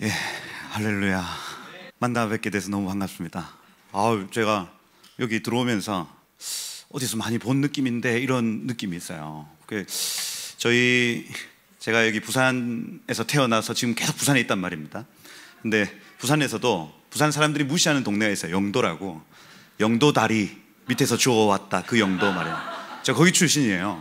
예, 할렐루야. 만나 뵙게 돼서 너무 반갑습니다. 제가 여기 들어오면서 어디서 많이 본 느낌인데 이런 느낌이 있어요. 제가 여기 부산에서 태어나서 지금 계속 부산에 있단 말입니다. 근데 부산에서도 부산 사람들이 무시하는 동네가 있어요. 영도라고. 영도 다리 밑에서 주워왔다. 그 영도 말이에요. 제가 거기 출신이에요.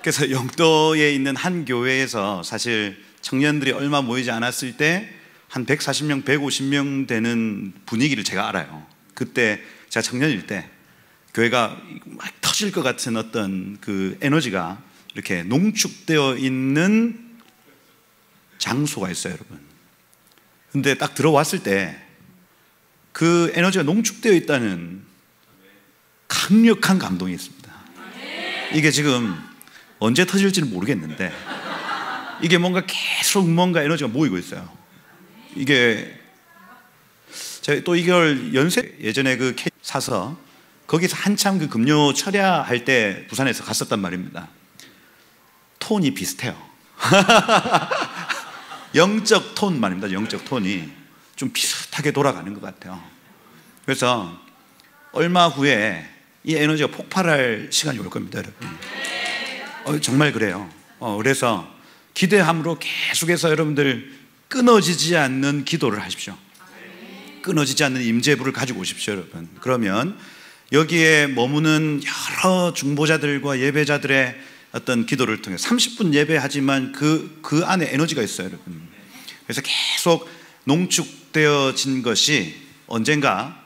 그래서 영도에 있는 한 교회에서 사실 청년들이 얼마 모이지 않았을 때 한 140명, 150명 되는 분위기를 제가 알아요. 그때 제가 청년일 때 교회가 막 터질 것 같은 어떤 그 에너지가 이렇게 농축되어 있는 장소가 있어요, 여러분. 근데 딱 들어왔을 때 그 에너지가 농축되어 있다는 강력한 감동이 있습니다. 이게 지금 언제 터질지는 모르겠는데 이게 계속 뭔가 에너지가 모이고 있어요. 이게 제가 또 이걸 예전에 그 사서 거기서 한참 그 금요 철야할 때 부산에서 갔었단 말입니다. 톤이 비슷해요. 영적 톤 말입니다. 영적 톤이 좀 비슷하게 돌아가는 것 같아요. 그래서 얼마 후에 이 에너지가 폭발할 시간이 올 겁니다, 여러분. 정말 그래요. 그래서 기대함으로 계속해서 여러분들 끊어지지 않는 기도를 하십시오. 끊어지지 않는 임재부를 가지고 오십시오, 여러분. 그러면 여기에 머무는 여러 중보자들과 예배자들의 어떤 기도를 통해 30분 예배하지만 그 안에 에너지가 있어요, 여러분. 그래서 계속 농축되어진 것이 언젠가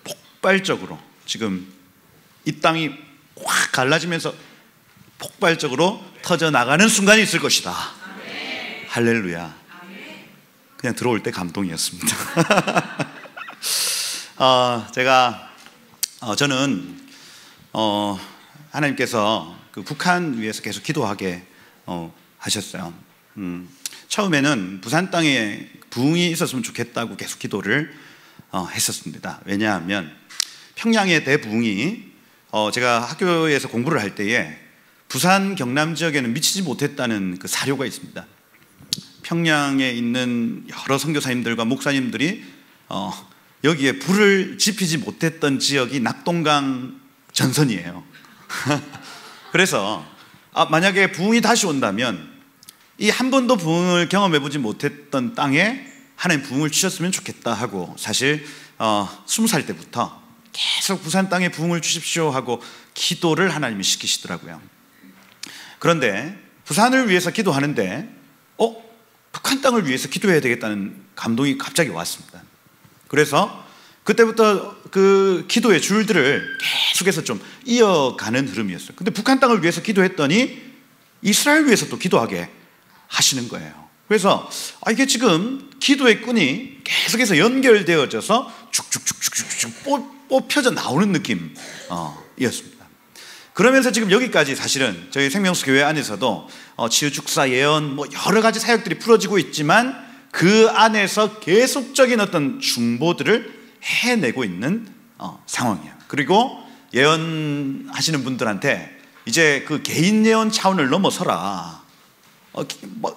폭발적으로 지금 이 땅이 확 갈라지면서 폭발적으로 터져나가는 순간이 있을 것이다. 할렐루야. 그냥 들어올 때 감동이었습니다. 저는 하나님께서 그 북한 위해서 계속 기도하게 하셨어요. 처음에는 부산 땅에 부흥이 있었으면 좋겠다고 계속 기도를 했었습니다. 왜냐하면 평양의 대부흥이 제가 학교에서 공부를 할 때에 부산 경남 지역에는 미치지 못했다는 그 사료가 있습니다. 평양에 있는 여러 선교사님들과 목사님들이 여기에 불을 지피지 못했던 지역이 낙동강 전선이에요. 그래서 만약에 부흥이 다시 온다면 이 한 번도 부흥을 경험해보지 못했던 땅에 하나님 부흥을 주셨으면 좋겠다 하고 사실 20살 때부터 계속 부산 땅에 부흥을 주십시오 하고 기도를 하나님이 시키시더라고요. 그런데 부산을 위해서 기도하는데 북한 땅을 위해서 기도해야 되겠다는 감동이 갑자기 왔습니다. 그래서 그때부터 그 기도의 줄들을 계속해서 좀 이어가는 흐름이었어요. 근데 북한 땅을 위해서 기도했더니 이스라엘 위해서 또 기도하게 하시는 거예요. 그래서 이게 지금 기도의 끈이 계속해서 연결되어져서 쭉쭉쭉쭉쭉 뽑혀져 나오는 느낌이었습니다. 그러면서 지금 여기까지 사실은 저희 생명수 교회 안에서도 치유 축사 예언 여러 가지 사역들이 풀어지고 있지만 그 안에서 계속적인 어떤 중보들을 해내고 있는 상황이에요. 그리고 예언하시는 분들한테 이제 그 개인 예언 차원을 넘어서라.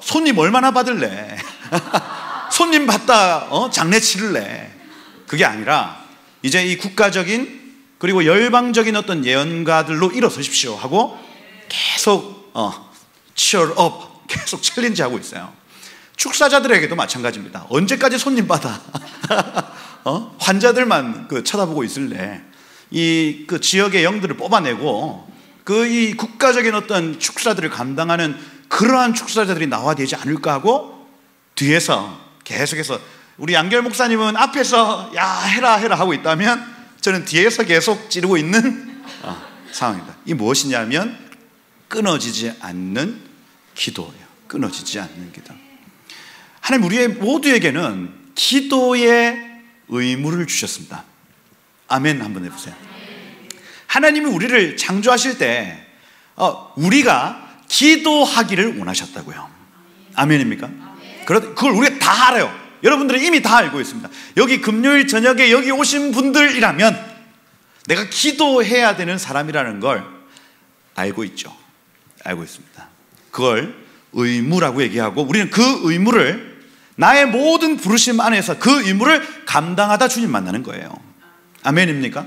손님 얼마나 받을래? 손님 받다 장례 치를래? 그게 아니라 이제 이 국가적인 그리고 열방적인 어떤 예언가들로 일어서십시오 하고 계속 cheer up, 계속 챌린지하고 있어요. 축사자들에게도 마찬가지입니다. 언제까지 손님 받아? 환자들만 쳐다보고 있을래? 그 지역의 영들을 뽑아내고 이 국가적인 어떤 축사들을 감당하는 그러한 축사자들이 나와야 되지 않을까 하고 뒤에서 계속해서 우리 양결 목사님은 앞에서 야 해라 하고 있다면 저는 뒤에서 계속 찌르고 있는 상황입니다. 이 무엇이냐면 끊어지지 않는 기도예요. 끊어지지 않는 기도. 하나님 우리 모두에게는 기도의 의무를 주셨습니다. 아멘 한번 해보세요. 하나님이 우리를 창조하실 때 우리가 기도하기를 원하셨다고요. 아멘입니까? 그걸 우리가 다 알아요. 여러분들은 이미 다 알고 있습니다. 여기 금요일 저녁에 여기 오신 분들이라면 내가 기도해야 되는 사람이라는 걸 알고 있죠. 알고 있습니다. 그걸 의무라고 얘기하고 우리는 그 의무를 나의 모든 부르심 안에서 그 의무를 감당하다 주님 만나는 거예요. 아멘입니까?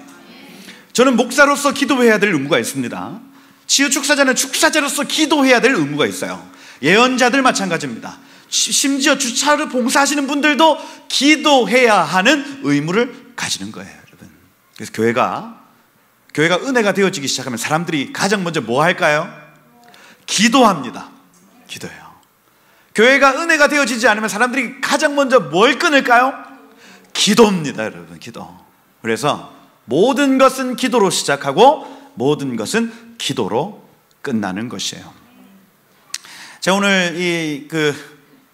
저는 목사로서 기도해야 될 의무가 있습니다. 치유축사자는 축사자로서 기도해야 될 의무가 있어요. 예언자들 마찬가지입니다. 심지어 주차를 봉사하시는 분들도 기도해야 하는 의무를 가지는 거예요, 여러분. 그래서 교회가 은혜가 되어지기 시작하면 사람들이 가장 먼저 뭐 할까요? 기도합니다. 기도해요. 교회가 은혜가 되어지지 않으면 사람들이 가장 먼저 뭘 끊을까요? 기도입니다, 여러분. 기도. 그래서 모든 것은 기도로 시작하고 모든 것은 기도로 끝나는 것이에요. 제가 오늘 그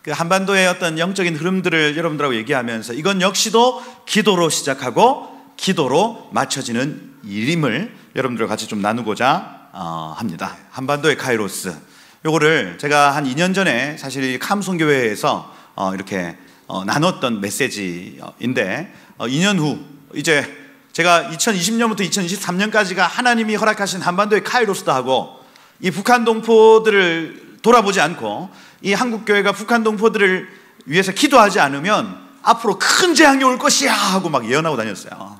한반도의 어떤 영적인 흐름들을 여러분들하고 얘기하면서 이건 역시도 기도로 시작하고 기도로 맞춰지는 일임을 여러분들과 같이 좀 나누고자 합니다. 한반도의 카이로스, 요거를 제가 한 2년 전에 사실 감송교회에서 이렇게 나눴던 메시지인데 2년 후 이제 제가 2020년부터 2023년까지가 하나님이 허락하신 한반도의 카이로스다 하고 이 북한 동포들을 돌아보지 않고 이 한국교회가 북한 동포들을 위해서 기도하지 않으면 앞으로 큰 재앙이 올 것이야 하고 막 예언하고 다녔어요.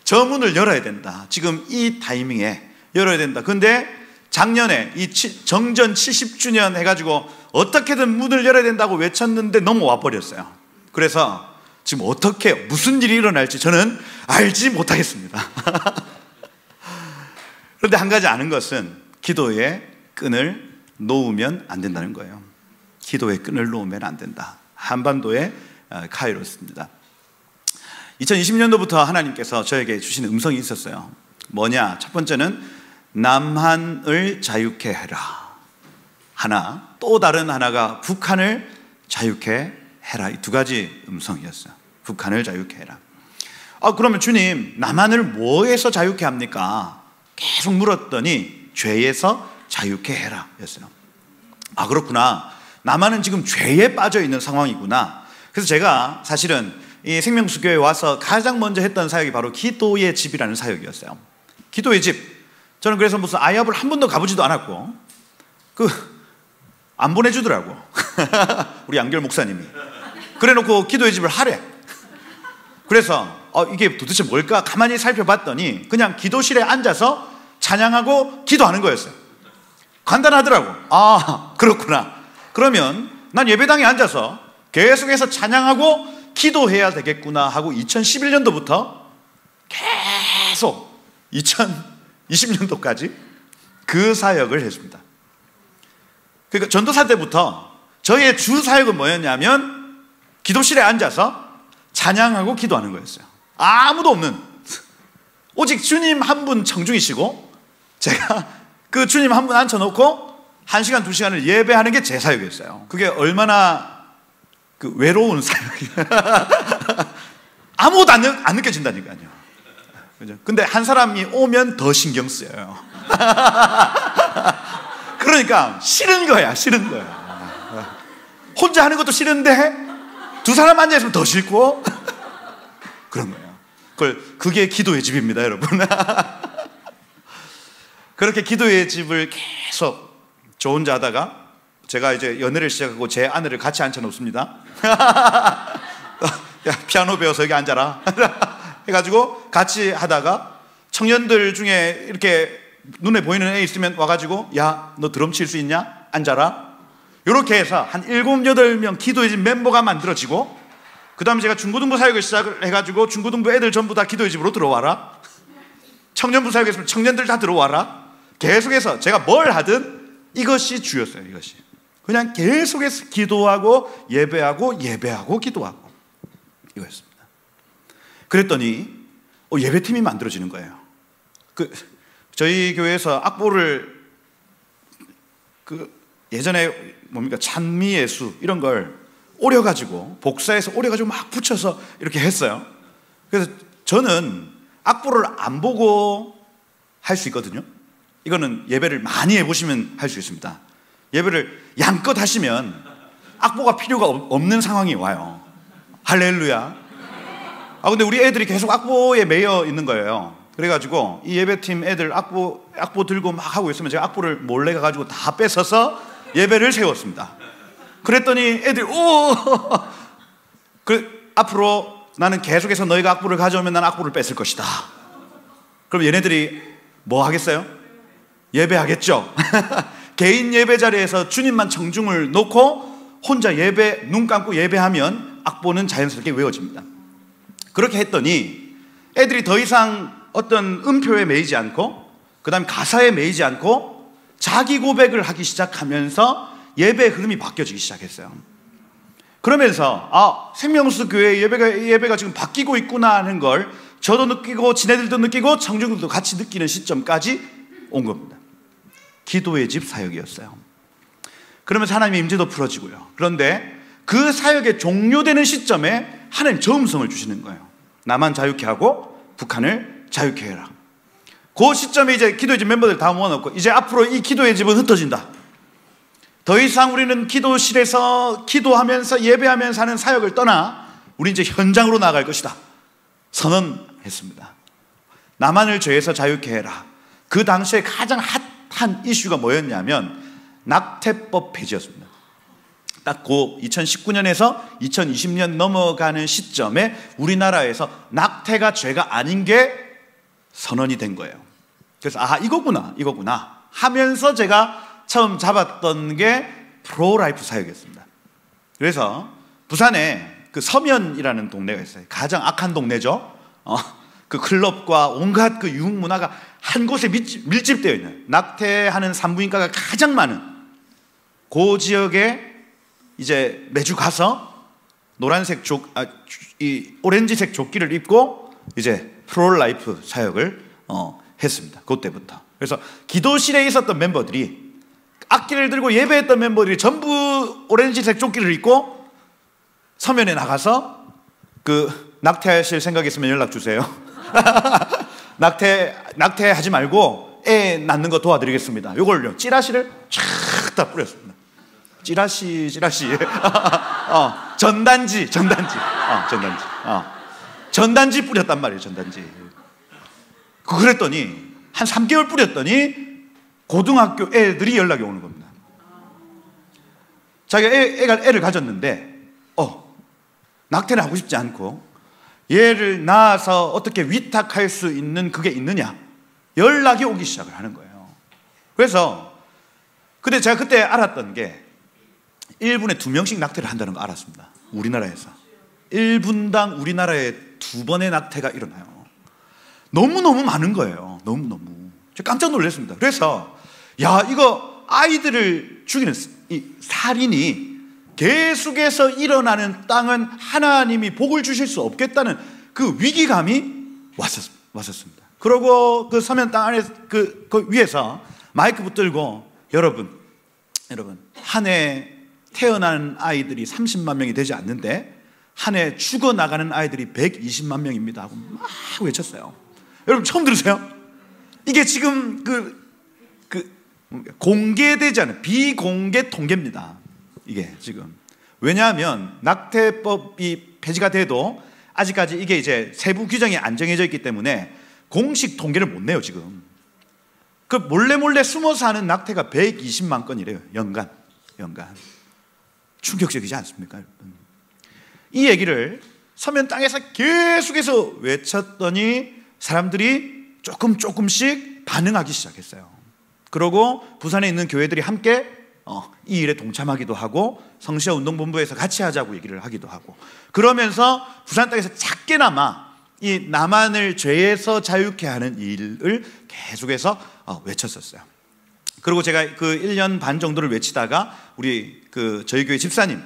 저 문을 열어야 된다. 지금 이 타이밍에 열어야 된다. 근데 작년에 이 정전 70주년 해가지고 어떻게든 문을 열어야 된다고 외쳤는데 넘어와 버렸어요. 그래서 지금 어떻게 무슨 일이 일어날지 저는 알지 못하겠습니다. 그런데 한 가지 아는 것은 기도의 끈을 놓으면 안 된다는 거예요. 기도의 끈을 놓으면 안 된다. 한반도의 카이로스입니다. 2020년도부터 하나님께서 저에게 주신 음성이 있었어요. 뭐냐? 첫 번째는 남한을 자유케 해라. 하나, 또 다른 하나가 북한을 자유케 해라. 이 두 가지 음성이었어요. 북한을 자유케 해라. 그러면 주님, 남한을 뭐에서 자유케 합니까? 계속 물었더니 죄에서 자유케 해라 였어요. 그렇구나. 남한은 지금 죄에 빠져 있는 상황이구나. 그래서 제가 사실은 이 생명수교회에 와서 가장 먼저 했던 사역이 바로 기도의 집이라는 사역이었어요. 기도의 집. 저는 그래서 무슨 아이합을 한 번도 가보지도 않았고 안 보내주더라고. 우리 양결 목사님이. 그래놓고 기도의 집을 하래. 그래서 이게 도대체 뭘까 가만히 살펴봤더니 그냥 기도실에 앉아서 찬양하고 기도하는 거였어요. 간단하더라고. 그렇구나. 그러면 난 예배당에 앉아서 계속해서 찬양하고 기도해야 되겠구나 하고 2011년도부터 계속 2020년도까지 그 사역을 했습니다. 그러니까 전도사 때부터 저의 주 사역은 뭐였냐면 기도실에 앉아서 찬양하고 기도하는 거였어요. 아무도 없는, 오직 주님 한 분 청중이시고 제가 그 주님 한 분 앉혀놓고 1시간, 2시간을 예배하는 게 제 사역이었어요. 그게 얼마나 외로운 사역이에요. 아무것도 안 느껴진다니까요. 그죠? 근데 한 사람이 오면 더 신경 쓰여요. 그러니까 싫은 거야. 혼자 하는 것도 싫은데 두 사람 앉아있으면 더 싫고 그런 거예요. 그게 기도의 집입니다, 여러분. 그렇게 기도의 집을 계속 저 혼자 하다가 제가 이제 연애를 시작하고 제 아내를 같이 앉혀놓습니다. 야, 피아노 배워서 여기 앉아라 해가지고 같이 하다가 청년들 중에 이렇게 눈에 보이는 애 있으면 와가지고 야, 너 드럼 칠 수 있냐? 앉아라. 이렇게 해서 한 7, 8명 기도의 집 멤버가 만들어지고, 그 다음에 제가 중고등부 사역을 시작을 해가지고 중고등부 애들 전부 다 기도의 집으로 들어와라. 청년부 사역했으면 청년들 다 들어와라. 계속해서 제가 뭘 하든 이것이 주였어요. 이것이 그냥 계속해서 기도하고 예배하고 기도하고 이거였습니다. 그랬더니 예배팀이 만들어지는 거예요. 저희 교회에서 악보를 예전에 뭡니까 찬미예수 이런 걸 오려가지고 복사해서 오려가지고 막 붙여서 이렇게 했어요. 그래서 저는 악보를 안 보고 할 수 있거든요. 이거는 예배를 많이 해보시면 할 수 있습니다. 예배를 양껏 하시면 악보가 필요가 없는 상황이 와요. 할렐루야. 근데 우리 애들이 계속 악보에 매여 있는 거예요. 그래가지고 이 예배팀 애들 악보 들고 막 하고 있으면 제가 악보를 몰래 가가지고 다 뺏어서 예배를 세웠습니다. 그랬더니 애들이 앞으로 나는 계속해서 너희가 악보를 가져오면 난 악보를 뺏을 것이다. 그럼 얘네들이 뭐 하겠어요? 예배하겠죠. 개인 예배 자리에서 주님만 청중을 놓고 혼자 예배, 눈 감고 예배하면 악보는 자연스럽게 외워집니다. 그렇게 했더니 애들이 더 이상 어떤 음표에 매이지 않고 그 다음에 가사에 매이지 않고 자기 고백을 하기 시작하면서 예배의 흐름이 바뀌어지기 시작했어요. 그러면서 생명수 교회 예배가 지금 바뀌고 있구나 하는 걸 저도 느끼고 지네들도 느끼고 청중들도 같이 느끼는 시점까지 온 겁니다. 기도의 집 사역이었어요. 그러면서 하나님의 임재도 풀어지고요. 그런데 그 사역의 종료되는 시점에 하나님 저음성을 주시는 거예요. 나만 자유케 하고 북한을 자유케 해라. 그 시점에 이제 기도의 집 멤버들 다 모아놓고 이제 앞으로 이 기도의 집은 흩어진다. 더 이상 우리는 기도실에서 기도하면서 예배하면서 하는 사역을 떠나 우리 이제 현장으로 나아갈 것이다. 선언했습니다. 나만을 죄에서 자유케 해라. 그 당시에 가장 핫한 이슈가 뭐였냐면 낙태법 폐지였습니다. 딱 그 2019년에서 2020년 넘어가는 시점에 우리나라에서 낙태가 죄가 아닌 게 선언이 된 거예요. 그래서 이거구나 하면서 제가 처음 잡았던 게 프로라이프 사역이었습니다. 그래서 부산에 그 서면이라는 동네가 있어요. 가장 악한 동네죠. 그 클럽과 온갖 그 유흥 문화가 한 곳에 밀집되어 있는, 낙태하는 산부인과가 가장 많은 그 지역에 이제 매주 가서 오렌지색 조끼를 입고 이제 프로라이프 사역을 했습니다. 그때부터. 그래서 기도실에 있었던 멤버들이, 악기를 들고 예배했던 멤버들이 전부 오렌지색 조끼를 입고 서면에 나가서 그 낙태하실 생각 있으면 연락 주세요. 낙태하지 말고 애 낳는 거 도와드리겠습니다. 요걸요, 찌라시를 쫙 다 뿌렸습니다. 찌라시. 전단지. 전단지 뿌렸단 말이에요, 전단지. 그랬더니 한 3개월 뿌렸더니 고등학교 애들이 연락이 오는 겁니다. 자기가 애를 가졌는데 낙태를 하고 싶지 않고 얘를 낳아서 어떻게 위탁할 수 있는 그게 있느냐, 연락이 오기 시작을 하는 거예요. 그래서 근데 제가 그때 알았던 게 1분에 2명씩 낙태를 한다는 거 알았습니다. 우리나라에서 1분당 우리나라에 2번의 낙태가 일어나요. 너무너무 많은 거예요. 너무너무. 제가 깜짝 놀랐습니다. 그래서 이거 아이들을 죽이는 이 살인이 계속해서 일어나는 땅은 하나님이 복을 주실 수 없겠다는 그 위기감이 왔었습니다. 그러고 그 서면 땅 안에 그 위에서 마이크 붙들고 여러분 한 해 태어나는 아이들이 30만 명이 되지 않는데 한 해 죽어나가는 아이들이 120만 명입니다 하고 막 외쳤어요. 여러분 처음 들으세요? 이게 지금 공개되지 않은 비공개 통계입니다. 이게 지금. 왜냐하면 낙태법이 폐지가 돼도 아직까지 이게 이제 세부 규정이 안 정해져 있기 때문에 공식 통계를 못 내요, 지금. 그 몰래 숨어서 하는 낙태가 120만 건이래요, 연간. 충격적이지 않습니까, 여러분? 이 얘기를 서면 땅에서 계속해서 외쳤더니 사람들이 조금씩 반응하기 시작했어요. 그러고 부산에 있는 교회들이 함께 이 일에 동참하기도 하고 성시아 운동본부에서 같이 하자고 얘기를 하기도 하고, 그러면서 부산 땅에서 작게나마 이 나만을 죄에서 자유케 하는 일을 계속해서 외쳤었어요. 그리고 제가 그 1년 반 정도를 외치다가 우리 저희 교회 집사님,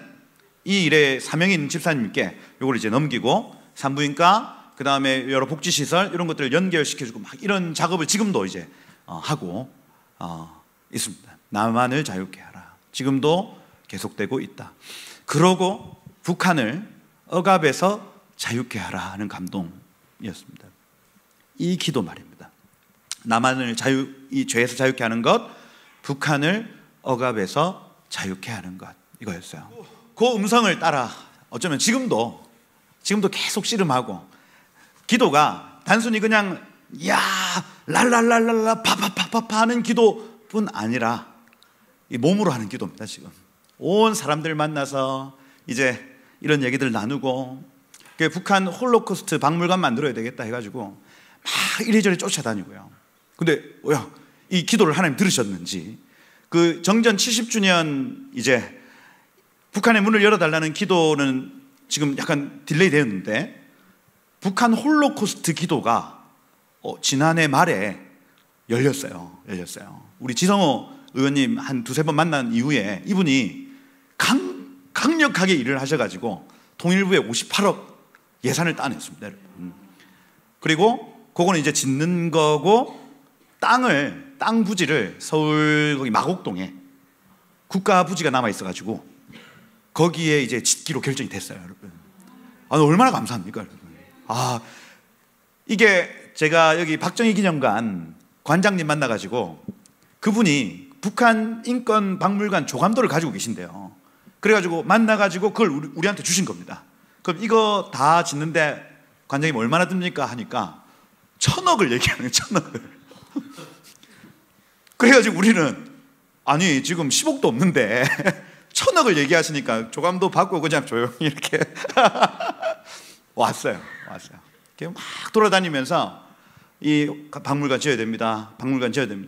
이 일에 사명인 집사님께 이걸 이제 넘기고 산부인과 그 다음에 여러 복지시설 이런 것들을 연결시켜주고 막 이런 작업을 지금도 이제 하고 있습니다. 나만을 자유케 하라. 지금도 계속되고 있다. 그러고 북한을 억압에서 자유케 하라 하는 감동이었습니다. 이 기도 말입니다. 나만을 이 죄에서 자유케 하는 것, 북한을 억압에서 자유케 하는 것, 이거였어요. 그 음성을 따라 어쩌면 지금도 계속 씨름하고, 기도가 단순히 그냥 랄랄랄랄라 파파파파파 하는 기도뿐 아니라 이 몸으로 하는 기도입니다. 지금 온 사람들 만나서 이제 이런 얘기들 나누고, 북한 홀로코스트 박물관 만들어야 되겠다 해가지고 막 이리저리 쫓아다니고요. 근데 이 기도를 하나님 들으셨는지 그 정전 70주년 이제 북한의 문을 열어달라는 기도는 지금 약간 딜레이 되었는데, 북한 홀로코스트 기도가 지난해 말에 열렸어요. 우리 지성호 의원님 한 두세 번 만난 이후에 이분이 강력하게 일을 하셔가지고 통일부에 58억 예산을 따냈습니다. 그리고 그거는 이제 짓는 거고, 땅 부지를 서울 거기 마곡동에 국가 부지가 남아 있어가지고 거기에 이제 짓기로 결정이 됐어요, 여러분. 얼마나 감사합니까, 여러분. 이게 제가 여기 박정희 기념관 관장님 만나가지고 그분이 북한 인권 박물관 조감도를 가지고 계신데요. 그래가지고 만나가지고 그걸 우리한테 주신 겁니다. 그럼 이거 다 짓는데 관장님 얼마나 듭니까? 하니까 1,000억을 얘기하는 거예요. 1,000억을. 그래가지고 우리는 아니 지금 10억도 없는데 1,000억을 얘기하시니까 조감도 받고 그냥 조용히 이렇게 왔어요. 막 돌아다니면서 이 박물관 지어야 됩니다.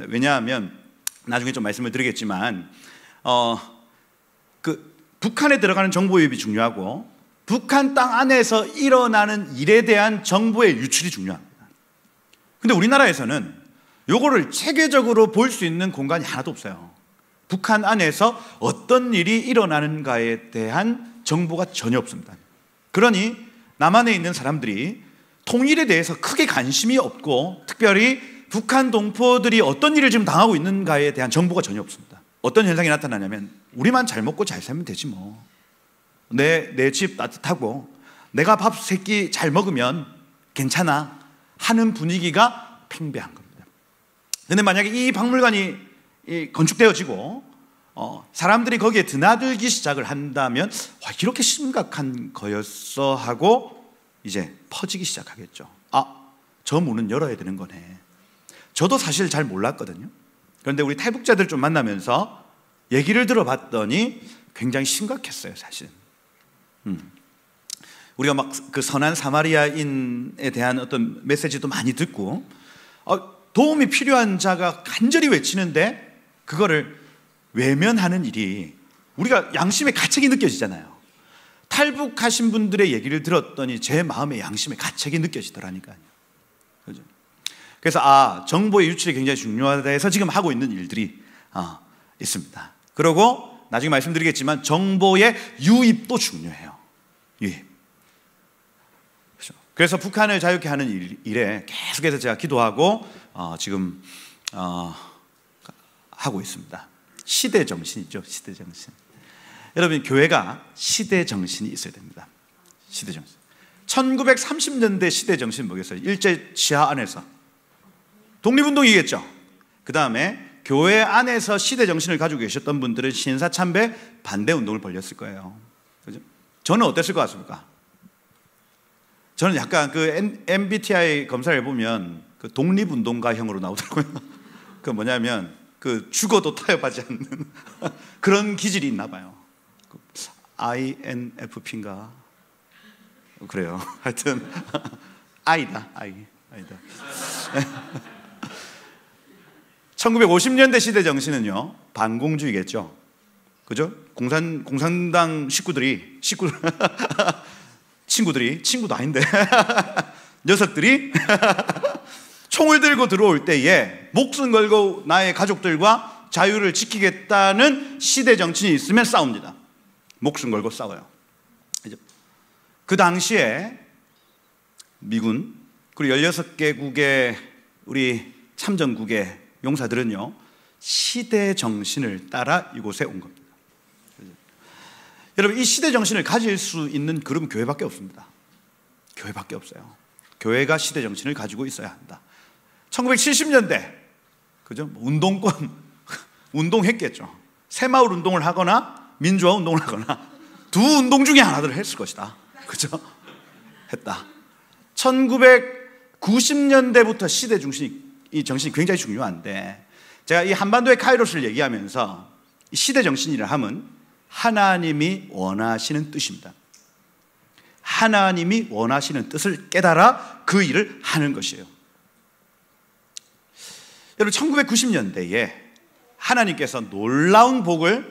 왜냐하면 나중에 좀 말씀을 드리겠지만 그 북한에 들어가는 정보 유입이 중요하고, 북한 땅 안에서 일어나는 일에 대한 정보의 유출이 중요합니다. 근데 우리나라에서는 요거를 체계적으로 볼 수 있는 공간이 하나도 없어요. 북한 안에서 어떤 일이 일어나는가에 대한 정보가 전혀 없습니다. 그러니 남한에 있는 사람들이 통일에 대해서 크게 관심이 없고, 특별히 북한 동포들이 어떤 일을 지금 당하고 있는가에 대한 정보가 전혀 없습니다. 어떤 현상이 나타나냐면, 우리만 잘 먹고 잘 살면 되지 뭐, 내 집 따뜻하고 내가 밥 세 끼 잘 먹으면 괜찮아 하는 분위기가 팽배한 겁니다. 그런데 만약에 이 박물관이 건축되어지고 사람들이 거기에 드나들기 시작을 한다면, 이렇게 심각한 거였어 하고 이제 퍼지기 시작하겠죠. 저 문은 열어야 되는 거네. 저도 사실 잘 몰랐거든요. 그런데 우리 탈북자들 좀 만나면서 얘기를 들어봤더니 굉장히 심각했어요, 사실. 우리가 막 그 선한 사마리아인에 대한 어떤 메시지도 많이 듣고, 도움이 필요한 자가 간절히 외치는데 그거를 외면하는 일이 우리가 양심의 가책이 느껴지잖아요. 탈북하신 분들의 얘기를 들었더니 제 마음의 양심의 가책이 느껴지더라니까요. 그죠? 그래서 정보의 유출이 굉장히 중요하다 해서 지금 하고 있는 일들이 있습니다. 그리고 나중에 말씀드리겠지만 정보의 유입도 중요해요. 유입. 그래서 북한을 자유케 하는 일에 계속해서 제가 기도하고 지금 하고 있습니다. 시대 정신이죠, 시대 정신. 여러분, 교회가 시대 정신이 있어야 됩니다. 시대 정신. 1930년대 시대 정신 뭐겠어요? 일제 치하 안에서 독립운동이겠죠. 그 다음에 교회 안에서 시대 정신을 가지고 계셨던 분들은 신사참배 반대 운동을 벌였을 거예요. 그죠? 저는 어땠을 것 같습니까? 저는 약간 그 MBTI 검사를 해보면 그 독립운동가형으로 나오더라고요. 그 뭐냐면 그 죽어도 타협하지 않는 그런 기질이 있나 봐요. INFP인가? 그래요. 하여튼 I다. 1950년대 시대 정신은요, 반공주의겠죠. 그죠? 공산당 친구도 아닌데 녀석들이 총을 들고 들어올 때에 목숨 걸고 나의 가족들과 자유를 지키겠다는 시대 정신이 있으면 싸웁니다. 목숨 걸고 싸워요. 그 당시에 미군 그리고 16개국의 우리 참전국의 용사들은요, 시대 정신을 따라 이곳에 온 겁니다. 여러분, 이 시대 정신을 가질 수 있는 그룹은 교회밖에 없습니다. 교회밖에 없어요. 교회가 시대 정신을 가지고 있어야 한다. 1970년대 그죠? 운동권 운동했겠죠. 새마을 운동을 하거나 민주화 운동을 하거나 두 운동 중에 하나를 했을 것이다. 그죠? 했다. 1990년대부터 시대 이 정신이 굉장히 중요한데, 제가 이 한반도의 카이로스를 얘기하면서 이 시대 정신이라 함은 하나님이 원하시는 뜻입니다. 하나님이 원하시는 뜻을 깨달아 그 일을 하는 것이에요. 여러분, 1990년대에 하나님께서 놀라운 복을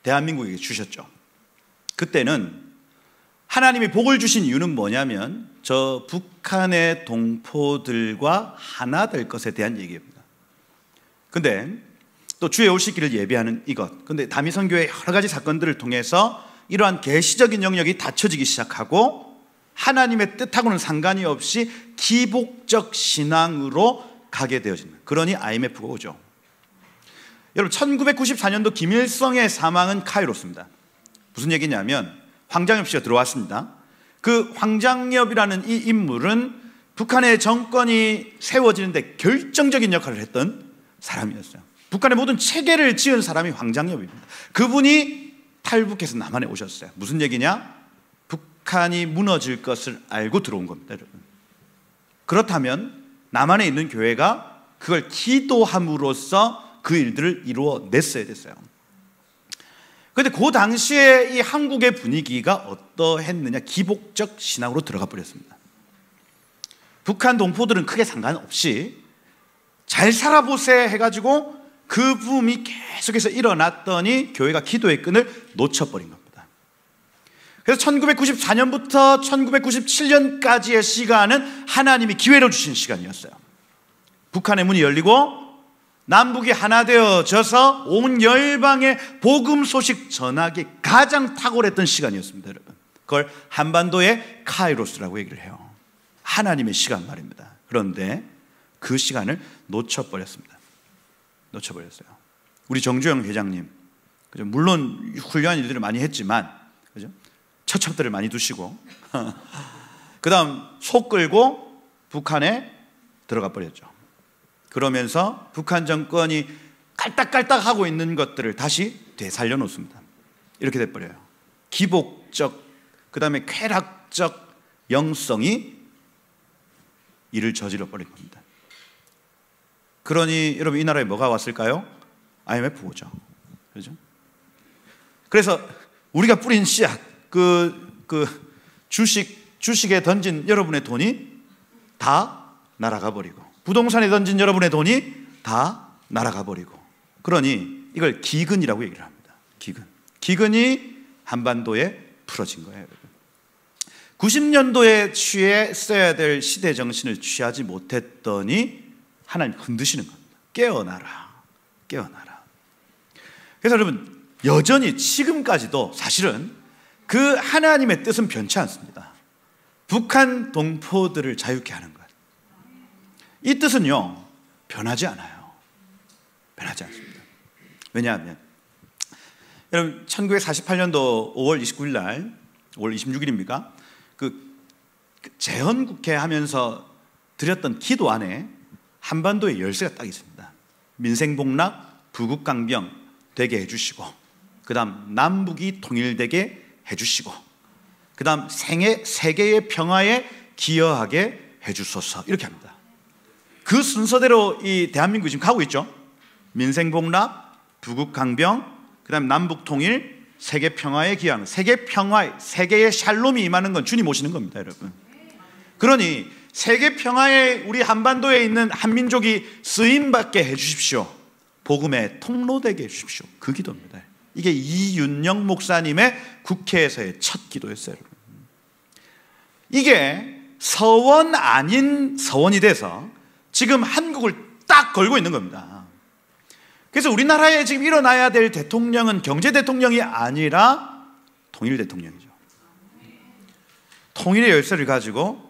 대한민국에게 주셨죠. 그때는 하나님이 복을 주신 이유는 뭐냐면 저 북한의 동포들과 하나 될 것에 대한 얘기입니다. 근데 또 주의 오시기를 예비하는 이것, 근데 다미선교의 여러 가지 사건들을 통해서 이러한 계시적인 영역이 닫혀지기 시작하고 하나님의 뜻하고는 상관이 없이 기복적 신앙으로 가게 되어지는, 그러니 IMF가 오죠. 여러분, 1994년도 김일성의 사망은 카이로스입니다. 무슨 얘기냐면 황장엽 씨가 들어왔습니다. 그 황장엽이라는 이 인물은 북한의 정권이 세워지는데 결정적인 역할을 했던 사람이었어요. 북한의 모든 체계를 지은 사람이 황장엽입니다. 그분이 탈북해서 남한에 오셨어요. 무슨 얘기냐? 북한이 무너질 것을 알고 들어온 겁니다, 여러분. 그렇다면 남한에 있는 교회가 그걸 기도함으로써 그 일들을 이루어냈어야 됐어요. 그런데 그 당시에 이 한국의 분위기가 어떠했느냐? 기복적 신앙으로 들어가 버렸습니다. 북한 동포들은 크게 상관없이 잘 살아보세 해가지고 그 붐이 계속해서 일어났더니 교회가 기도의 끈을 놓쳐버린 겁니다. 그래서 1994년부터 1997년까지의 시간은 하나님이 기회를 주신 시간이었어요. 북한의 문이 열리고 남북이 하나 되어져서 온 열방에 복음 소식 전하기 가장 탁월했던 시간이었습니다, 여러분. 그걸 한반도의 카이로스라고 얘기를 해요. 하나님의 시간 말입니다. 그런데 그 시간을 놓쳐버렸습니다. 놓쳐버렸어요. 우리 정주영 회장님, 그죠? 물론 훌륭한 일들을 많이 했지만, 그죠? 처첩들을 많이 두시고 그 다음 속 끌고 북한에 들어가 버렸죠. 그러면서 북한 정권이 깔딱깔딱 하고 있는 것들을 다시 되살려 놓습니다. 이렇게 돼버려요. 기복적, 그 다음에 쾌락적 영성이 일을 저질러 버린 겁니다. 그러니 여러분, 이 나라에 뭐가 왔을까요? IMF 오죠. 그렇죠? 그래서 우리가 뿌린 씨앗, 주식에 던진 여러분의 돈이 다 날아가 버리고, 부동산에 던진 여러분의 돈이 다 날아가 버리고, 그러니 이걸 기근이라고 얘기를 합니다. 기근이 한반도에 풀어진 거예요, 여러분. 90년도에 취했어야 될 시대 정신을 취하지 못했더니 하나님 흔드시는 겁니다. 깨어나라. 그래서 여러분, 여전히 지금까지도 사실은 그 하나님의 뜻은 변치 않습니다. 북한 동포들을 자유케 하는 것. 이 뜻은요, 변하지 않아요. 변하지 않습니다. 왜냐하면 여러분, 1948년도 5월 29일 날, 5월 26일입니까? 그 재헌국회 하면서 드렸던 기도 안에 한반도의 열쇠가 딱 있습니다. 민생복락, 부국강병 되게 해주시고, 그 다음 남북이 통일되게 해주시고, 그 다음 세계의 평화에 기여하게 해주소서, 이렇게 합니다. 그 순서대로 이 대한민국이 지금 가고 있죠. 민생복락, 부국강병, 그 다음 남북통일, 세계평화에 기여하는, 세계의 샬롬이 임하는 건 주님 오시는 겁니다, 여러분. 그러니 세계평화에 우리 한반도에 있는 한민족이 쓰임받게 해주십시오. 복음의 통로되게 해주십시오. 그 기도입니다. 이게 이윤영 목사님의 국회에서의 첫 기도였어요, 여러분. 이게 서원 아닌 서원이 돼서 지금 한국을 딱 걸고 있는 겁니다. 그래서 우리나라에 지금 일어나야 될 대통령은 경제 대통령이 아니라 통일 대통령이죠. 통일의 열쇠를 가지고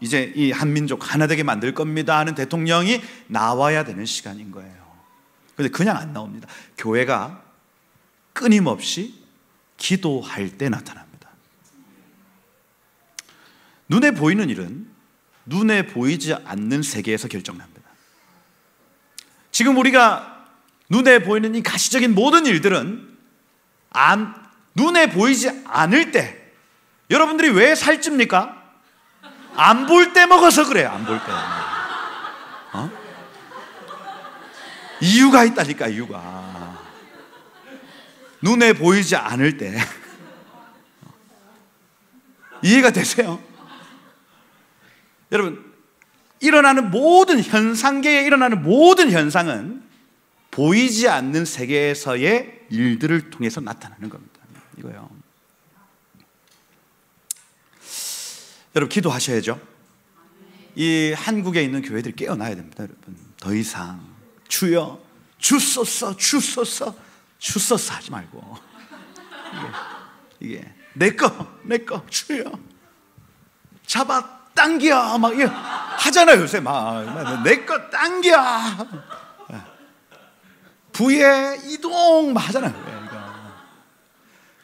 이제 이 한민족 하나 되게 만들 겁니다 하는 대통령이 나와야 되는 시간인 거예요. 그런데 그냥 안 나옵니다. 교회가 끊임없이 기도할 때 나타납니다. 눈에 보이는 일은 눈에 보이지 않는 세계에서 결정납니다. 지금 우리가 눈에 보이는 이 가시적인 모든 일들은 눈에 보이지 않을 때, 여러분들이 왜 살찝니까? 안 볼 때 먹어서 그래요. 안 볼 때. 이유가 있다니까, 이유가. 눈에 보이지 않을 때 이해가 되세요? 여러분, 일어나는 모든 현상계에 일어나는 모든 현상은 보이지 않는 세계에서의 일들을 통해서 나타나는 겁니다. 이거요. 여러분, 기도하셔야죠. 이 한국에 있는 교회들이 깨어나야 됩니다. 여러분, 더 이상 주여 주소서 주소서 주소서 하지 말고 이게 내거 주여 잡아 당겨 막 이거 하잖아요. 요새 막 내거 당겨 부의 이동 막 하잖아요.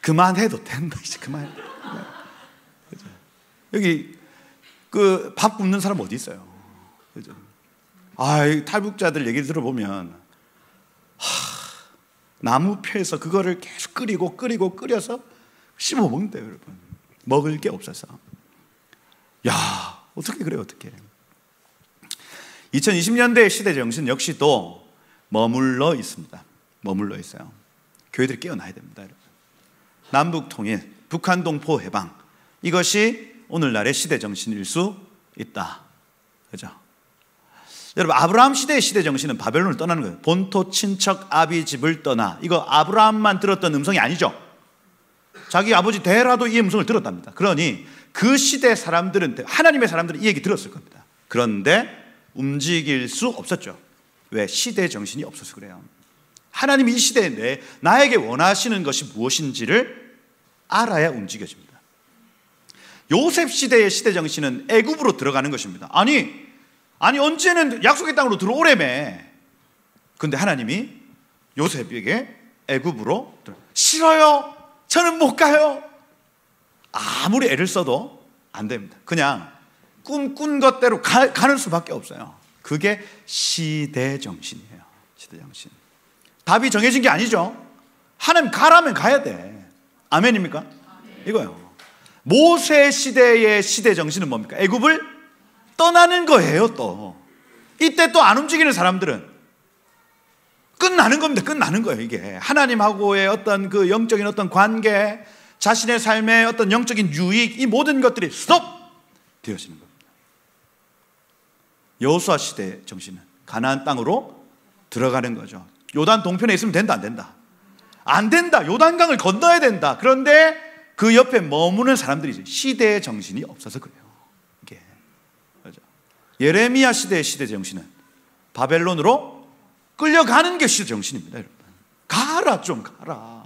그만해도 된다. 이제 그만해. 여기 그 밥 굽는 사람 어디 있어요? 그죠? 이 탈북자들 얘기 들어보면 나무 펴서 그거를 계속 끓여서 씹어 먹는데요, 여러분. 먹을 게 없어서. 야, 어떻게 그래요, 어떻게? 2020년대 시대 정신 역시 또 머물러 있습니다. 머물러 있어요. 교회들이 깨어나야 됩니다, 여러분. 남북 통일, 북한 동포 해방, 이것이 오늘날의 시대 정신일 수 있다. 그죠? 여러분, 아브라함 시대의 시대 정신은 바벨론을 떠나는 거예요. 본토 친척 아비 집을 떠나. 이거 아브라함만 들었던 음성이 아니죠. 자기 아버지 데라도 이 음성을 들었답니다. 그러니 그 시대 사람들은, 하나님의 사람들은 이 얘기 들었을 겁니다. 그런데 움직일 수 없었죠. 왜? 시대 정신이 없어서 그래요. 하나님이 이 시대에 내 나에게 원하시는 것이 무엇인지를 알아야 움직여집니다. 요셉 시대의 시대 정신은 애굽으로 들어가는 것입니다. 아니 언제는 약속의 땅으로 들어오래매. 근데 하나님이 요셉에게 애굽으로 싫어요. 저는 못 가요. 아무리 애를 써도 안 됩니다. 그냥 꿈꾼 것대로 가는 수밖에 없어요. 그게 시대 정신이에요. 시대 정신. 답이 정해진 게 아니죠. 하나님 가라면 가야 돼. 아멘입니까? 이거요. 모세 시대의 시대 정신은 뭡니까? 애굽을 떠나는 거예요. 또 이때 또 안 움직이는 사람들은 끝나는 겁니다. 끝나는 거예요. 이게 하나님하고의 어떤 그 영적인 어떤 관계, 자신의 삶의 어떤 영적인 유익, 이 모든 것들이 스톱 되어지는 겁니다. 여호수아 시대 정신은 가나안 땅으로 들어가는 거죠. 요단 동편에 있으면 된다, 안 된다? 안 된다. 요단강을 건너야 된다. 그런데 그 옆에 머무는 사람들이 시대의 정신이 없어서 그래요. 이게 그렇죠? 예레미야 시대의 시대 정신은 바벨론으로 끌려가는 게 시대 정신입니다, 여러분. 가라, 좀 가라.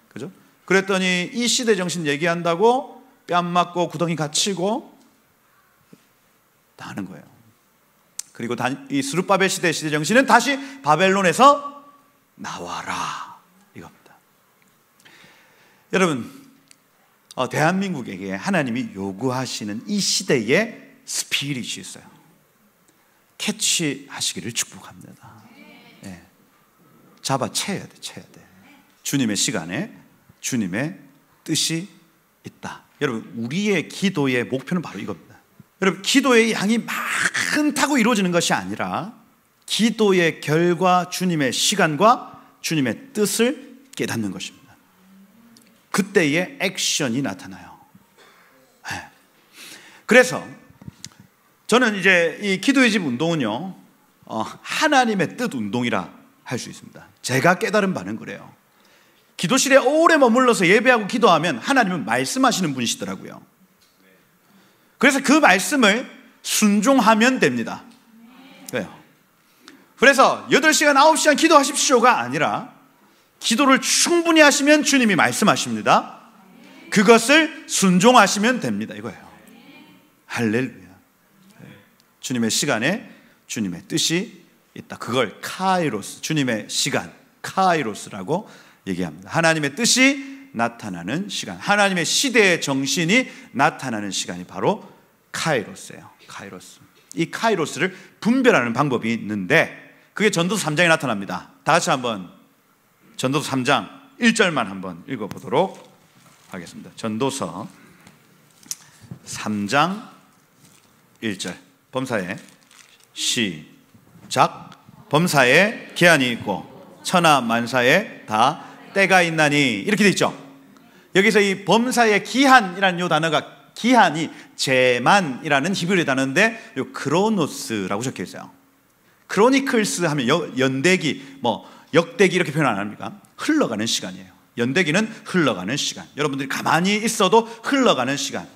그죠? 그랬더니 이 시대 정신 얘기한다고 뺨 맞고 구덩이 갇히고 다 하는 거예요. 그리고 이 스룹바벨 시대 시대 정신은 다시 바벨론에서 나와라, 이겁니다. 여러분, 대한민국에게 하나님이 요구하시는 이 시대의 스피릿이 있어요. 캐치하시기를 축복합니다. 네. 잡아채야 돼. 주님의 시간에 주님의 뜻이 있다. 여러분, 우리의 기도의 목표는 바로 이겁니다. 여러분, 기도의 양이 많다고 이루어지는 것이 아니라 기도의 결과, 주님의 시간과 주님의 뜻을 깨닫는 것입니다. 그때의 액션이 나타나요. 네. 그래서 저는 이제 이 기도의 집 운동은요, 하나님의 뜻 운동이라 할 수 있습니다. 제가 깨달은 바는 그래요. 기도실에 오래 머물러서 예배하고 기도하면 하나님은 말씀하시는 분이시더라고요. 그래서 그 말씀을 순종하면 됩니다. 왜요? 그래서 8시간, 9시간 기도하십시오가 아니라 기도를 충분히 하시면 주님이 말씀하십니다. 그것을 순종하시면 됩니다. 이거예요. 할렐루야. 주님의 시간에 주님의 뜻이 있다. 그걸 카이로스, 주님의 시간, 카이로스라고 얘기합니다. 하나님의 뜻이 나타나는 시간, 하나님의 시대의 정신이 나타나는 시간이 바로 카이로스예요. 카이로스. 이 카이로스를 분별하는 방법이 있는데 그게 전도서 3장에 나타납니다. 다 같이 한번 전도서 3장 1절만 한번 읽어보도록 하겠습니다. 전도서 3장 1절 범사에 시작. 범사에 기한이 있고 천하 만사에 다 때가 있나니 이렇게 돼 있죠. 여기서 이 범사의 기한이라는 요 단어가, 기한이 제만이라는 히브리 단어인데 요 크로노스라고 적혀 있어요. 크로니클스 하면 연대기, 뭐 역대기 이렇게 표현 안 합니까? 흘러가는 시간이에요. 연대기는 흘러가는 시간. 여러분들이 가만히 있어도 흘러가는 시간,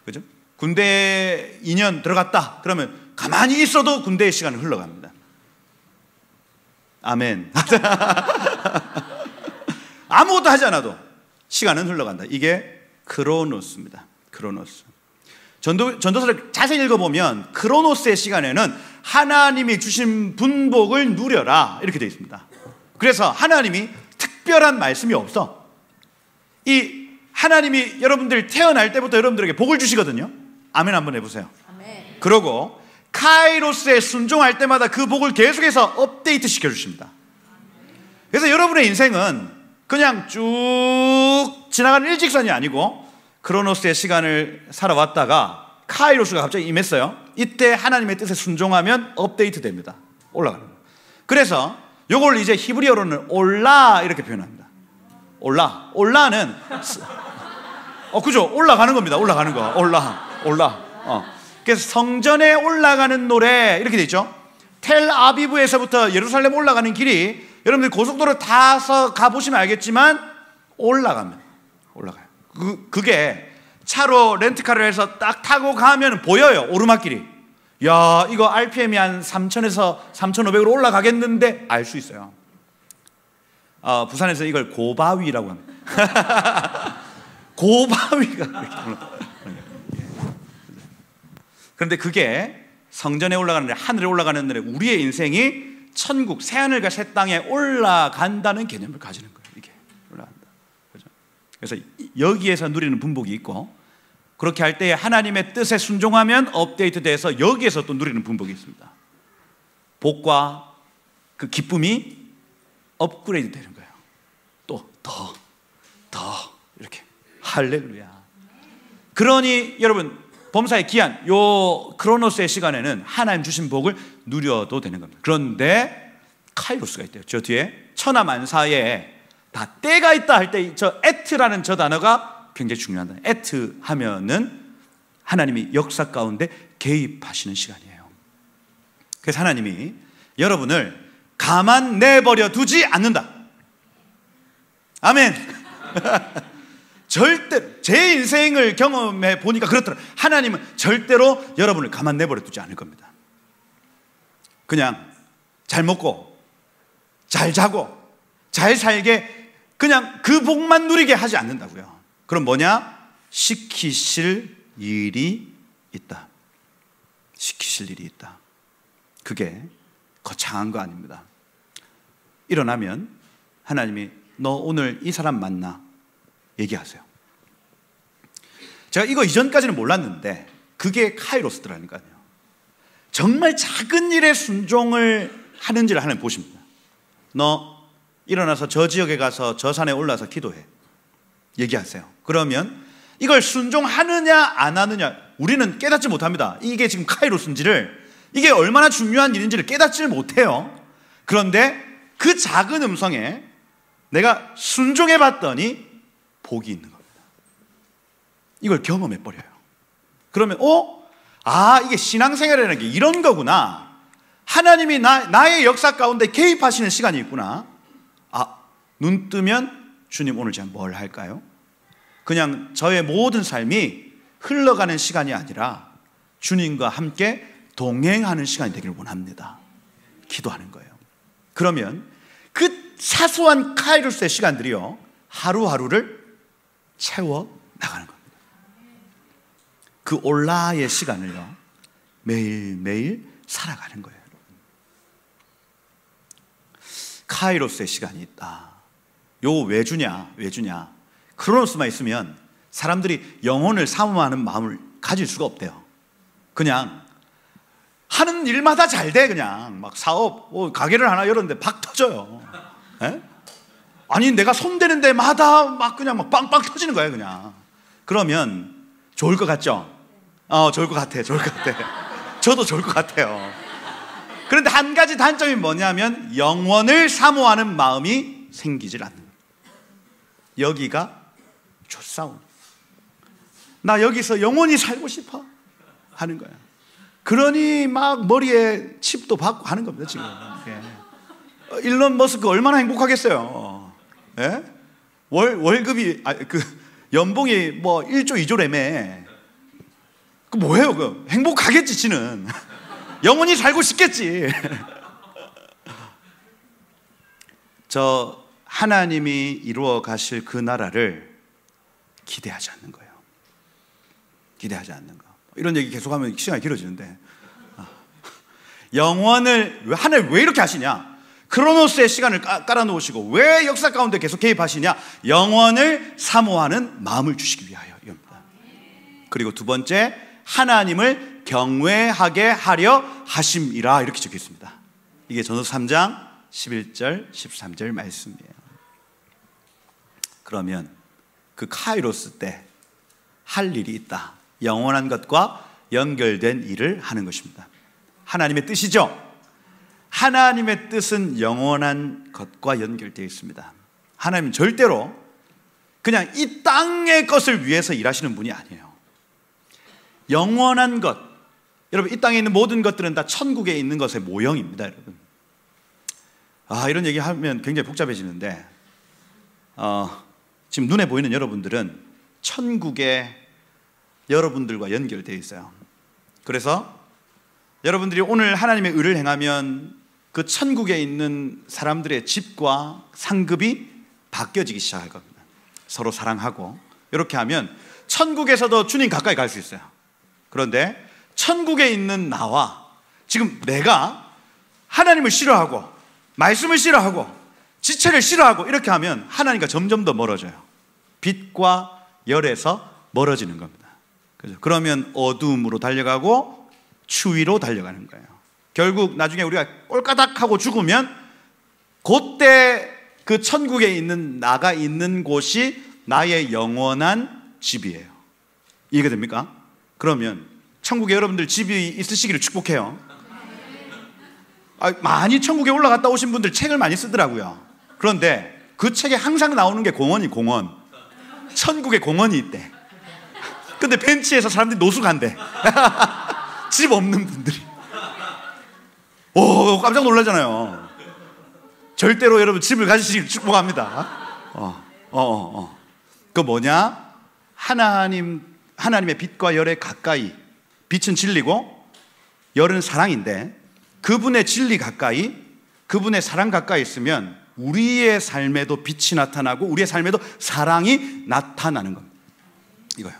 그죠? 군대 2년 들어갔다 그러면 가만히 있어도 군대의 시간은 흘러갑니다. 아멘. 아무것도 하지 않아도 시간은 흘러간다. 이게 크로노스입니다. 크로노스. 전도서를 자세히 읽어보면 크로노스의 시간에는 하나님이 주신 분복을 누려라 이렇게 되어 있습니다. 그래서 하나님이 특별한 말씀이 없어. 이 하나님이 여러분들 태어날 때부터 여러분들에게 복을 주시거든요. 아멘 한번 해보세요. 아멘. 그러고 카이로스에 순종할 때마다 그 복을 계속해서 업데이트 시켜주십니다. 그래서 여러분의 인생은 그냥 쭉 지나가는 일직선이 아니고 크로노스의 시간을 살아왔다가 카이로스가 갑자기 임했어요. 이때 하나님의 뜻에 순종하면 업데이트 됩니다. 올라가는 거예요. 그래서 요걸 이제 히브리어로는 올라 이렇게 표현합니다. 올라는 그죠? 올라가는 겁니다. 올라가는 거. 올라. 그래서 성전에 올라가는 노래 이렇게 돼 있죠. 텔아비브에서부터 예루살렘 올라가는 길이 여러분들 고속도로 타서 가보시면 알겠지만 올라가요. 그게 차로 렌트카를 해서 딱 타고 가면 보여요. 오르막길이. 야, 이거 RPM이 한 3,000에서 3,500으로 올라가겠는데 알 수 있어요. 부산에서 이걸 고바위라고 합니다. 고바위가 그런데 그게 성전에 올라가는 데, 하늘에 올라가는 데에 우리의 인생이 천국, 새하늘과 새 땅에 올라간다는 개념을 가지는 거예요. 이게 올라간다. 그렇죠? 그래서 여기에서 누리는 분복이 있고, 그렇게 할 때 하나님의 뜻에 순종하면 업데이트돼서 여기에서 또 누리는 분복이 있습니다. 복과 그 기쁨이 업그레이드 되는 거예요. 또 더 이렇게 할렐루야. 그러니 여러분, 범사의 기한, 요 크로노스의 시간에는 하나님 주신 복을 누려도 되는 겁니다. 그런데 카이로스가 있대요. 저 뒤에 천하만사에 다 때가 있다 할 때 저 에트라는 저 단어가 굉장히 중요한 단어예요. 에트 하면은 하나님이 역사 가운데 개입하시는 시간이에요. 그래서 하나님이 여러분을 가만 내버려 두지 않는다. 아멘. 절대, 제 인생을 경험해 보니까 그렇더라고요. 하나님은 절대로 여러분을 가만 내버려 두지 않을 겁니다. 그냥 잘 먹고 잘 자고 잘 살게 그냥 그 복만 누리게 하지 않는다고요. 그럼 뭐냐? 시키실 일이 있다. 시키실 일이 있다. 그게 거창한 거 아닙니다. 일어나면 하나님이 너 오늘 이 사람 만나 얘기하세요. 제가 이거 이전까지는 몰랐는데 그게 카이로스더라니까요. 정말 작은 일에 순종을 하는지를 하나님 보십니다. 너 일어나서 저 지역에 가서 저 산에 올라서 기도해. 얘기하세요. 그러면 이걸 순종하느냐 안 하느냐 우리는 깨닫지 못합니다. 이게 지금 카이로스인지를, 이게 얼마나 중요한 일인지를 깨닫지를 못해요. 그런데 그 작은 음성에 내가 순종해 봤더니 복이 있는 겁니다. 이걸 경험해 버려요. 그러면 이게 신앙생활이라는 게 이런 거구나. 하나님이 나의 역사 가운데 개입하시는 시간이 있구나. 눈 뜨면 주님 오늘 제가 뭘 할까요? 그냥 저의 모든 삶이 흘러가는 시간이 아니라 주님과 함께 동행하는 시간이 되기를 원합니다. 기도하는 거예요. 그러면 그 사소한 카이로스의 시간들이요 하루하루를 채워 나가는 겁니다. 그 올라의 시간을요 매일매일 살아가는 거예요. 카이로스의 시간이 있다. 요 왜 주냐? 크로노스만 있으면 사람들이 영혼을 사모하는 마음을 가질 수가 없대요. 그냥 하는 일마다 잘 돼. 그냥 막 사업, 가게를 하나 열었는데 박 터져요. 에? 아니 내가 손대는 데마다 막 그냥 막 빵빵 터지는 거예요. 그냥. 그러면 좋을 것 같죠? 좋을 것 같아. 저도 좋을 것 같아요. 그런데 한 가지 단점이 뭐냐면 영원을 사모하는 마음이 생기질 않는 거예요. 여기가 좋사오니 나 여기서 영원히 살고 싶어 하는 거야. 그러니 막 머리에 칩도 받고 하는 겁니다 지금. 예. 일론 머스크 얼마나 행복하겠어요. 예? 월급이 연봉이 뭐 1조 2조라며. 그 뭐예요? 그 행복하겠지 지는. 영원히 살고 싶겠지. 저 하나님이 이루어 가실 그 나라를 기대하지 않는 거예요. 기대하지 않는 거. 이런 얘기 계속하면 시간이 길어지는데, 영원을 하나님 왜 이렇게 하시냐? 크로노스의 시간을 깔아놓으시고 왜 역사 가운데 계속 개입하시냐? 영원을 사모하는 마음을 주시기 위하여입니다. 그리고 두 번째, 하나님을 경외하게 하려 하심이라 이렇게 적혀 있습니다. 이게 전서 3장 11절 13절 말씀이에요. 그러면 그 카이로스 때 할 일이 있다. 영원한 것과 연결된 일을 하는 것입니다. 하나님의 뜻이죠. 하나님의 뜻은 영원한 것과 연결되어 있습니다. 하나님은 절대로 그냥 이 땅의 것을 위해서 일하시는 분이 아니에요. 영원한 것, 여러분 이 땅에 있는 모든 것들은 다 천국에 있는 것의 모형입니다. 여러분, 이런 얘기하면 굉장히 복잡해지는데, 지금 눈에 보이는 여러분들은 천국에 여러분들과 연결되어 있어요. 그래서 여러분들이 오늘 하나님의 의를 행하면 그 천국에 있는 사람들의 집과 상급이 바뀌어지기 시작할 겁니다. 서로 사랑하고 이렇게 하면 천국에서도 주님 가까이 갈 수 있어요. 그런데 천국에 있는 나와 지금 내가 하나님을 싫어하고 말씀을 싫어하고 지체를 싫어하고 이렇게 하면 하나님과 점점 더 멀어져요. 빛과 열에서 멀어지는 겁니다. 그러면 어두움으로 달려가고 추위로 달려가는 거예요. 결국 나중에 우리가 꼴까닥하고 죽으면 그때 그 천국에 있는 나가 있는 곳이 나의 영원한 집이에요. 이해가 됩니까? 그러면 천국에 여러분들 집이 있으시기를 축복해요. 많이 천국에 올라갔다 오신 분들 책을 많이 쓰더라고요. 그런데 그 책에 항상 나오는 게 공원. 천국에 공원이 있대. 근데 벤치에서 사람들이 노숙 한대. 집 없는 분들이. 오, 깜짝 놀라잖아요. 절대로 여러분 집을 가지시길 축복합니다. 그 뭐냐? 하나님의 빛과 열에 가까이. 빛은 진리고 열은 사랑인데, 그분의 진리 가까이, 그분의 사랑 가까이 있으면 우리의 삶에도 빛이 나타나고 우리의 삶에도 사랑이 나타나는 겁니다. 이거요.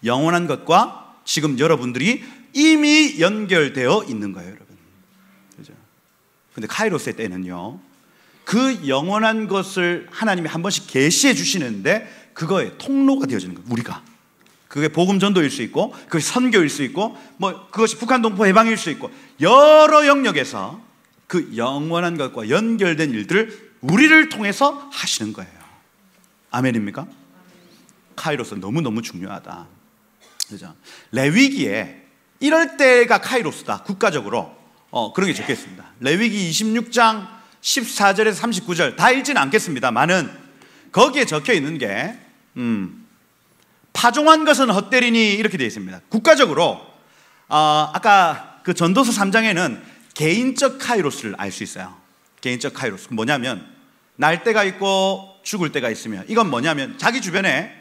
영원한 것과 지금 여러분들이 이미 연결되어 있는 거예요, 여러분. 그죠? 근데 카이로스의 때는요, 그 영원한 것을 하나님이 한 번씩 계시해 주시는데 그거의 통로가 되어지는 거예요, 우리가. 그게 복음 전도일 수 있고, 그것이 선교일 수 있고, 그것이 북한 동포 해방일 수 있고, 여러 영역에서 그 영원한 것과 연결된 일들을 우리를 통해서 하시는 거예요. 아멘입니까? 카이로스 너무너무 중요하다. 그죠? 레위기에 이럴 때가 카이로스다. 국가적으로 그런 게 적혀 있습니다. 레위기 26장 14절에서 39절 다 읽지는 않겠습니다만은 거기에 적혀 있는 게 파종한 것은 헛되리니 이렇게 되어 있습니다. 국가적으로 아까 그 전도서 3장에는 개인적 카이로스를 알 수 있어요. 개인적 카이로스 뭐냐면 날 때가 있고 죽을 때가 있으며, 이건 뭐냐면 자기 주변에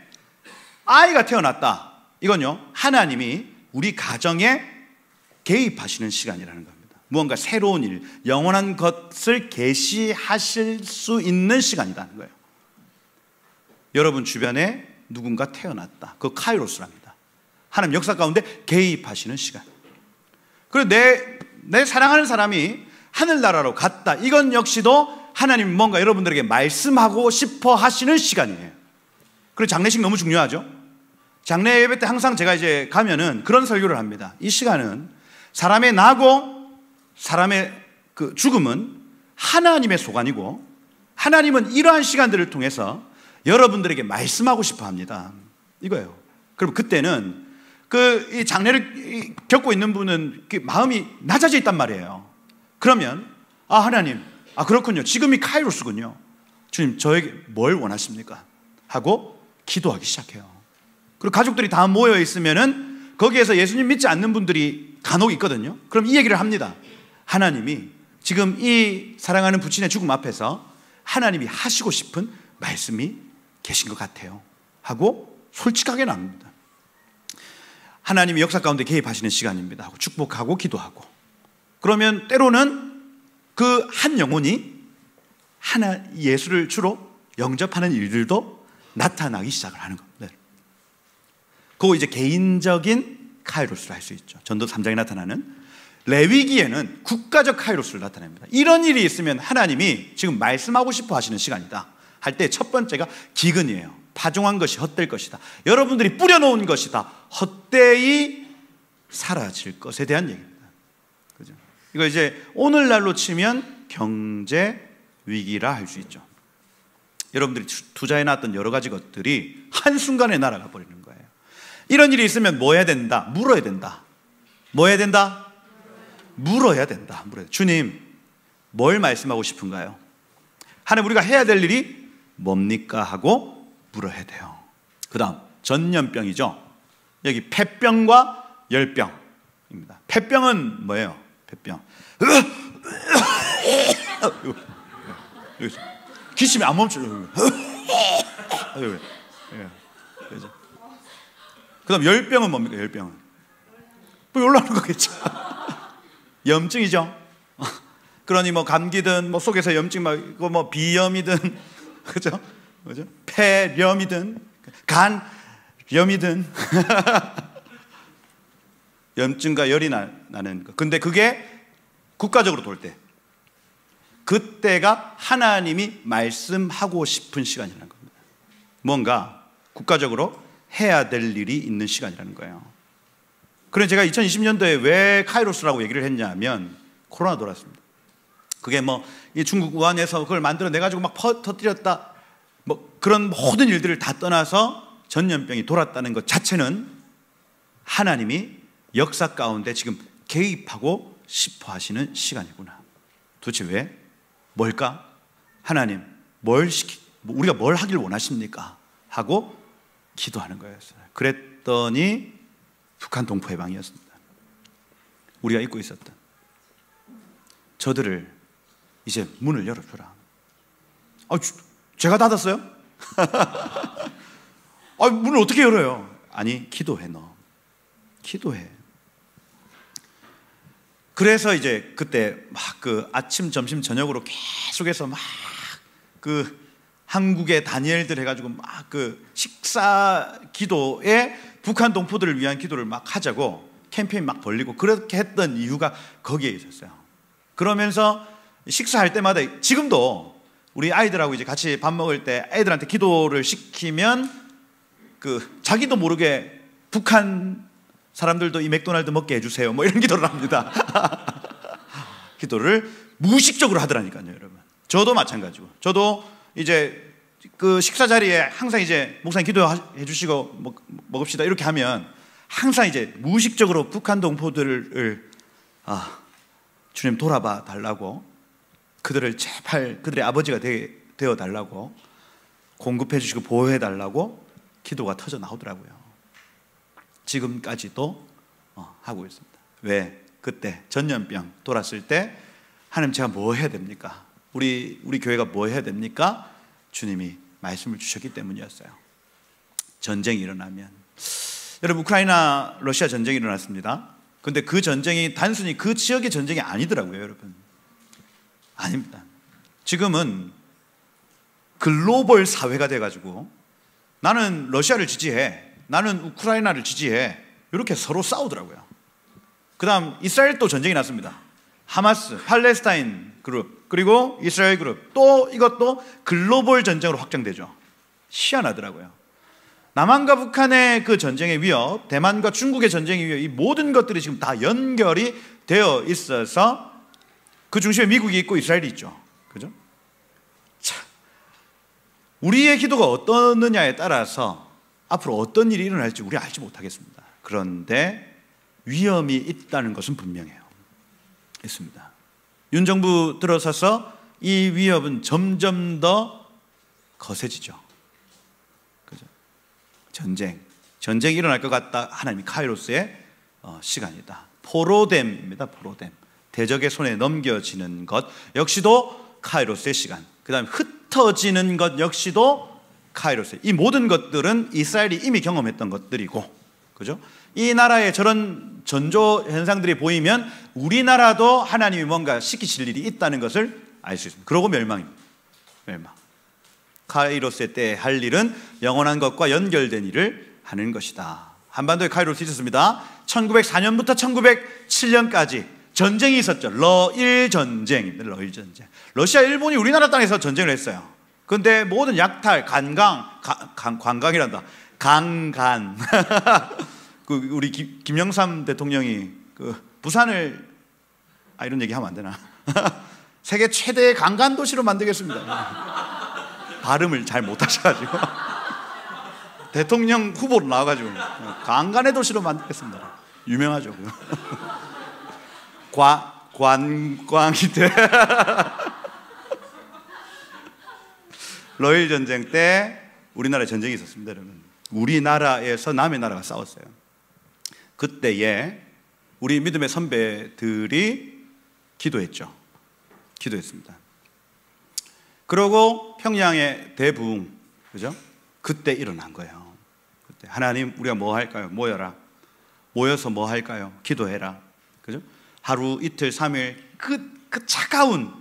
아이가 태어났다. 이건요, 하나님이 우리 가정에 개입하시는 시간이라는 겁니다. 무언가 새로운 일, 영원한 것을 계시하실 수 있는 시간이라는 거예요. 여러분 주변에 누군가 태어났다. 그 카이로스랍니다. 하나님 역사 가운데 개입하시는 시간. 그리고 내 사랑하는 사람이 하늘나라로 갔다. 이건 역시도 하나님 뭔가 여러분들에게 말씀하고 싶어 하시는 시간이에요. 그리고 장례식 너무 중요하죠. 장례 예배 때 항상 제가 이제 가면은 그런 설교를 합니다. 이 시간은 사람의 나고 사람의 그 죽음은 하나님의 소관이고, 하나님은 이러한 시간들을 통해서 여러분들에게 말씀하고 싶어 합니다. 이거예요. 그럼 그때는 이 장례를 겪고 있는 분은 마음이 낮아져 있단 말이에요. 그러면 하나님, 그렇군요. 지금이 카이로스군요. 주님, 저에게 뭘 원하십니까? 하고 기도하기 시작해요. 그리고 가족들이 다 모여 있으면은 거기에서 예수님 믿지 않는 분들이 간혹 있거든요. 그럼 이 얘기를 합니다. 하나님이 지금 이 사랑하는 부친의 죽음 앞에서 하나님이 하시고 싶은 말씀이 계신 것 같아요 하고 솔직하게 나눕니다. 하나님이 역사 가운데 개입하시는 시간입니다 하고 축복하고 기도하고, 그러면 때로는 그 한 영혼이 예수를 주로 영접하는 일들도 나타나기 시작을 하는 겁니다. 그거 이제 개인적인 카이로스를 할 수 있죠. 전도 3장에 나타나는. 레위기에는 국가적 카이로스를 나타냅니다. 이런 일이 있으면 하나님이 지금 말씀하고 싶어 하시는 시간이다 할 때 첫 번째가 기근이에요. 파종한 것이 헛될 것이다. 여러분들이 뿌려놓은 것이다. 헛되이 사라질 것에 대한 얘기입니다. 그죠? 이거 이제 오늘날로 치면 경제 위기라 할 수 있죠. 여러분들이 투자해 놨던 여러 가지 것들이 한순간에 날아가 버리는 거예요. 이런 일이 있으면 뭐 해야 된다? 물어야 된다. 뭐 해야 된다? 물어야 된다. 주님, 뭘 말씀하고 싶은가요? 하나님, 우리가 해야 될 일이 뭡니까? 하고 물어야 돼요. 그 다음 전염병이죠. 여기 폐병과 열병입니다. 폐병은 뭐예요? 폐병. 기침이 안 멈춰요. 그 다음 열병은 뭡니까? 열병은 뭐 올라오는 거겠죠. 염증이죠. 그러니 뭐 감기든 뭐 속에서 염증 뭐 비염이든 그죠? 그죠? 폐렴이든 간염이든 염증과 열이 나는 거. 근데 그게 국가적으로 돌 때, 그때가 하나님이 말씀하고 싶은 시간이라는 겁니다. 뭔가 국가적으로 해야 될 일이 있는 시간이라는 거예요. 그래서 제가 2020년도에 왜 카이로스라고 얘기를 했냐면 코로나 돌았습니다. 그게 뭐 이 중국 우한에서 그걸 만들어내 가지고 막 터뜨렸다, 뭐 그런 모든 일들을 다 떠나서 전염병이 돌았다는 것 자체는 하나님이 역사 가운데 지금 개입하고 싶어 하시는 시간이구나. 도대체 왜? 뭘까? 하나님, 우리가 뭘 하길 원하십니까? 하고 기도하는 거였어요. 그랬더니 북한 동포해방이었습니다. 우리가 잊고 있었던 저들을 이제 문을 열어줘라. 제가 닫았어요? 문을 어떻게 열어요? 아니, 기도해. 너 기도해. 그래서 이제 그때 막 그 아침, 점심, 저녁으로 계속해서 막 그 한국의 다니엘들 해가지고 막 그 식사 기도에 북한 동포들을 위한 기도를 막 하자고 캠페인 막 벌리고 그렇게 했던 이유가 거기에 있었어요. 그러면서 식사할 때마다 지금도 우리 아이들하고 이제 같이 밥 먹을 때 애들한테 기도를 시키면 그 자기도 모르게 북한 사람들도 이 맥도날드 먹게 해주세요 뭐 이런 기도를 합니다. 기도를 무의식적으로 하더라니까요, 여러분. 저도 마찬가지고, 저도 이제 그 식사 자리에 항상 이제 목사님 기도해 주시고 먹읍시다 이렇게 하면 항상 이제 무의식적으로 북한 동포들을 주님 돌아봐 달라고, 그들을 제발 그들의 아버지가 되어 달라고, 공급해 주시고 보호해 달라고 기도가 터져 나오더라고요. 지금까지도 하고 있습니다. 왜? 그때 전염병 돌았을 때 하나님, 제가 뭐 해야 됩니까? 우리 교회가 뭐 해야 됩니까? 주님이 말씀을 주셨기 때문이었어요. 전쟁이 일어나면, 여러분, 우크라이나 러시아 전쟁이 일어났습니다. 근데 그 전쟁이 단순히 그 지역의 전쟁이 아니더라고요, 여러분. 아닙니다. 지금은 글로벌 사회가 돼가지고 나는 러시아를 지지해, 나는 우크라이나를 지지해, 이렇게 서로 싸우더라고요. 그 다음 이스라엘도 전쟁이 났습니다. 하마스, 팔레스타인 그룹, 그리고 이스라엘 그룹, 또 이것도 글로벌 전쟁으로 확장되죠. 희한하더라고요. 남한과 북한의 그 전쟁의 위협, 대만과 중국의 전쟁의 위협, 이 모든 것들이 지금 다 연결이 되어 있어서 그 중심에 미국이 있고 이스라엘이 있죠. 그죠? 자, 우리의 기도가 어떠느냐에 따라서 앞으로 어떤 일이 일어날지 우리 알지 못하겠습니다. 그런데 위험이 있다는 것은 분명해요. 있습니다. 윤 정부 들어서서 이 위협은 점점 더 거세지죠. 전쟁이 일어날 것 같다. 하나님이 카이로스의 시간이다. 포로됨입니다. 포로됨. 대적의 손에 넘겨지는 것 역시도 카이로스의 시간. 그 다음에 흩어지는 것 역시도 카이로스의. 이 모든 것들은 이스라엘이 이미 경험했던 것들이고, 그죠? 이 나라에 저런 전조 현상들이 보이면 우리나라도 하나님이 뭔가 시키실 일이 있다는 것을 알 수 있습니다. 그러고 멸망입니다. 멸망. 카이로스의 때에 할 일은 영원한 것과 연결된 일을 하는 것이다. 한반도에 카이로스 있었습니다. 1904년부터 1907년까지 전쟁이 있었죠. 러일 전쟁입니다. 러일 전쟁. 러시아, 일본이 우리나라 땅에서 전쟁을 했어요. 그런데 모든 약탈, 관광이란다. 강간. 그 우리 김영삼 대통령이 그 부산을 이런 얘기하면 안 되나? 세계 최대의 강간 도시로 만들겠습니다. 발음을 잘 못하셔가지고 대통령 후보로 나와가지고 강간의 도시로 만들겠습니다. 유명하죠. 관광이 돼. 러일 전쟁 때 우리나라에 전쟁이 있었습니다. 여러분. 우리나라에서 남의 나라가 싸웠어요. 그때에 우리 믿음의 선배들이 기도했습니다. 그러고 평양의 대부흥, 그죠? 그때 일어난 거예요. 그때 하나님, 우리가 뭐 할까요? 모여서 뭐 할까요? 기도해라, 그죠? 하루, 이틀, 3일 그 차가운